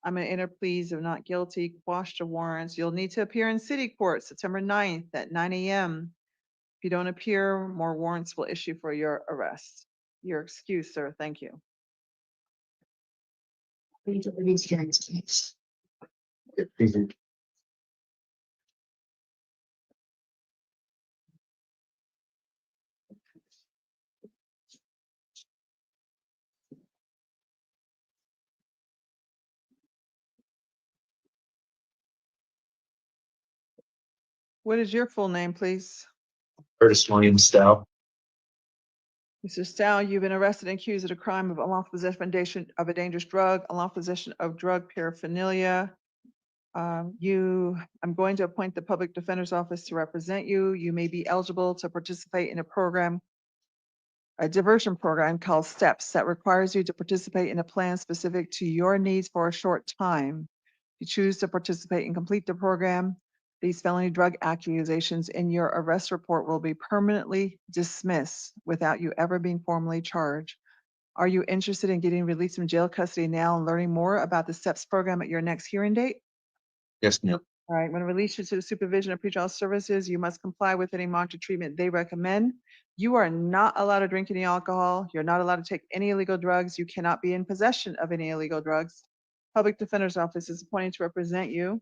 I'm going to enter pleas of not guilty, quash the warrants. You'll need to appear in city court September 9th at 9 a.m. If you don't appear, more warrants will issue for your arrest. Your excuse, sir. Thank you. What is your full name, please? Curtis William Stout. Mr. Stow, you've been arrested and accused of the crime of unlawful possession of a dangerous drug, unlawful possession of drug paraphernalia. I'm going to appoint the Public Defender's Office to represent you. You may be eligible to participate in a diversion program called STEPS that requires you to participate in a plan specific to your needs for a short time. If you choose to participate and complete the program, these felony drug accusations in your arrest report will be permanently dismissed without you ever being formally charged. Are you interested in getting released from jail custody now and learning more about the STEPS program at your next hearing date? Yes, ma'am. All right, I'm going to release you to the supervision of pretrial services. You must comply with any monitored treatment they recommend. You are not allowed to drink any alcohol. You're not allowed to take any illegal drugs. You cannot be in possession of any illegal drugs. Public Defender's Office is appointed to represent you.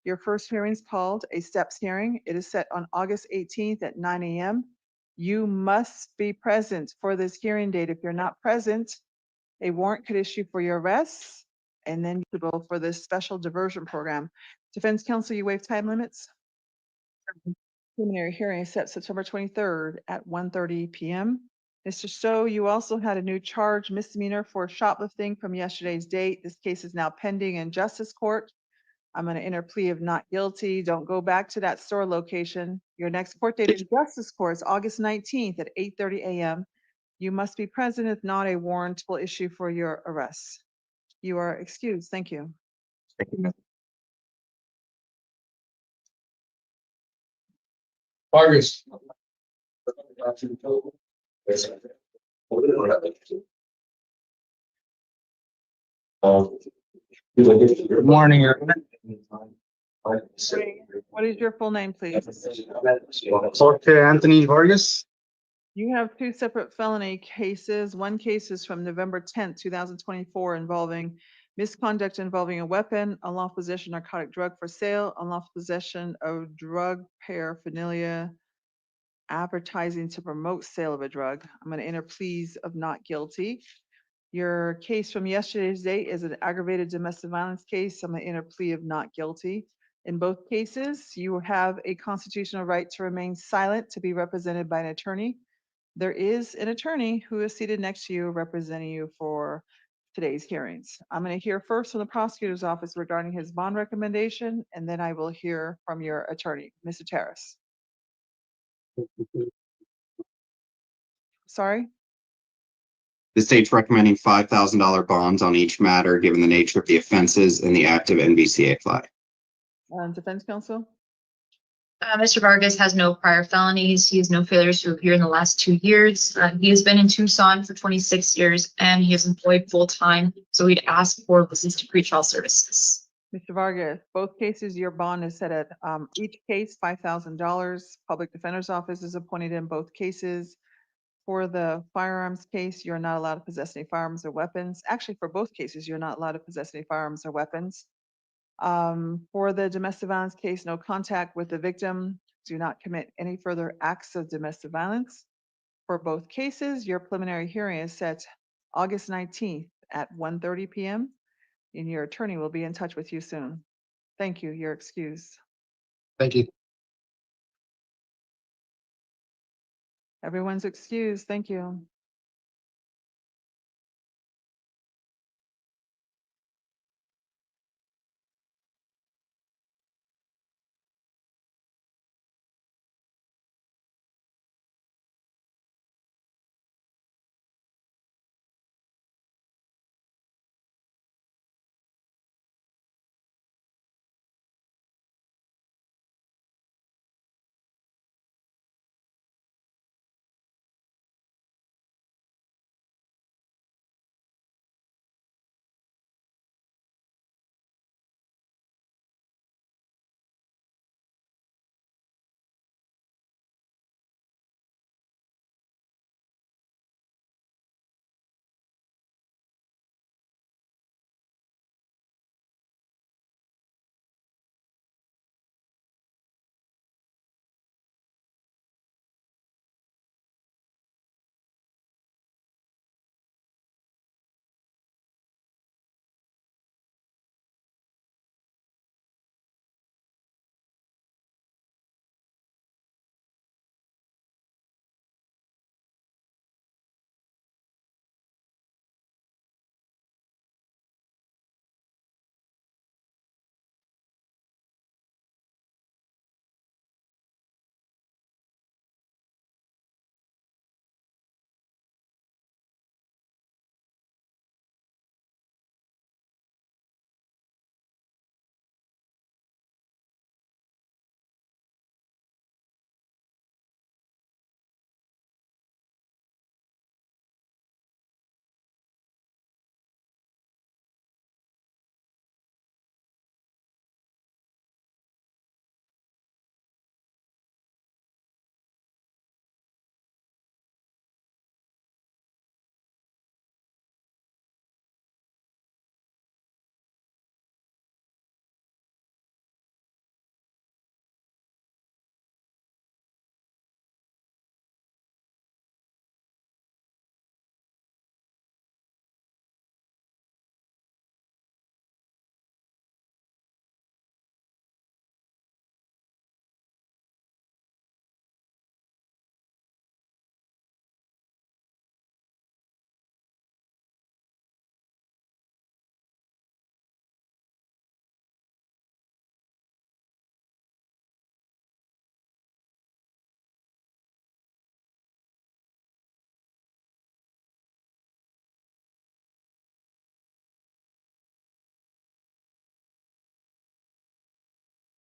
Your first hearing is called a STEPS hearing. It is set on August 18th at 9 a.m. You must be present for this hearing date. If you're not present, a warrant could issue for your arrest and then you go for this special diversion program. Defense counsel, you waive time limits. Preliminary hearing is set September 23rd at 1:30 p.m. Mr. Stowe, you also had a new charge, misdemeanor for shoplifting from yesterday's date. This case is now pending in justice court. I'm going to enter plea of not guilty. Don't go back to that store location. Your next court date in justice court is August 19th at 8:30 a.m. You must be present. If not, a warrant will issue for your arrest. You are excused. Thank you. Thank you, ma'am. Vargas. Good morning, Your Honor. What is your full name, please? Jorge Anthony Vargas. You have two separate felony cases. One case is from November 10th, 2024 involving misconduct involving a weapon, unlawful possession of narcotic drug for sale, unlawful possession of drug paraphernalia, advertising to promote sale of a drug. I'm going to enter pleas of not guilty. Your case from yesterday's date is an aggravated domestic violence case. I'm going to enter plea of not guilty. In both cases, you have a constitutional right to remain silent to be represented by an attorney. There is an attorney who is seated next to you representing you for today's hearings. I'm going to hear first from the prosecutor's office regarding his bond recommendation, and then I will hear from your attorney, Mr. Terrace. Sorry? The state's recommending $5,000 bonds on each matter, given the nature of the offenses and the active NVCA flag. Defense counsel? Mr. Vargas has no prior felonies. He has no failures to appear in the last 2 years. He has been in Tucson for 26 years and he is employed full-time. So we'd ask for release to pretrial services. Mr. Vargas, both cases, your bond is set at each case $5,000. Public Defender's Office is appointed in both cases. For the firearms case, you're not allowed to possess any firearms or weapons. Actually, for both cases, you're not allowed to possess any firearms or weapons. For the domestic violence case, no contact with the victim. Do not commit any further acts of domestic violence. For both cases, your preliminary hearing is set August 19th at 1:30 p.m. and your attorney will be in touch with you soon. Thank you. You're excused. Thank you. Everyone's excused. Thank you.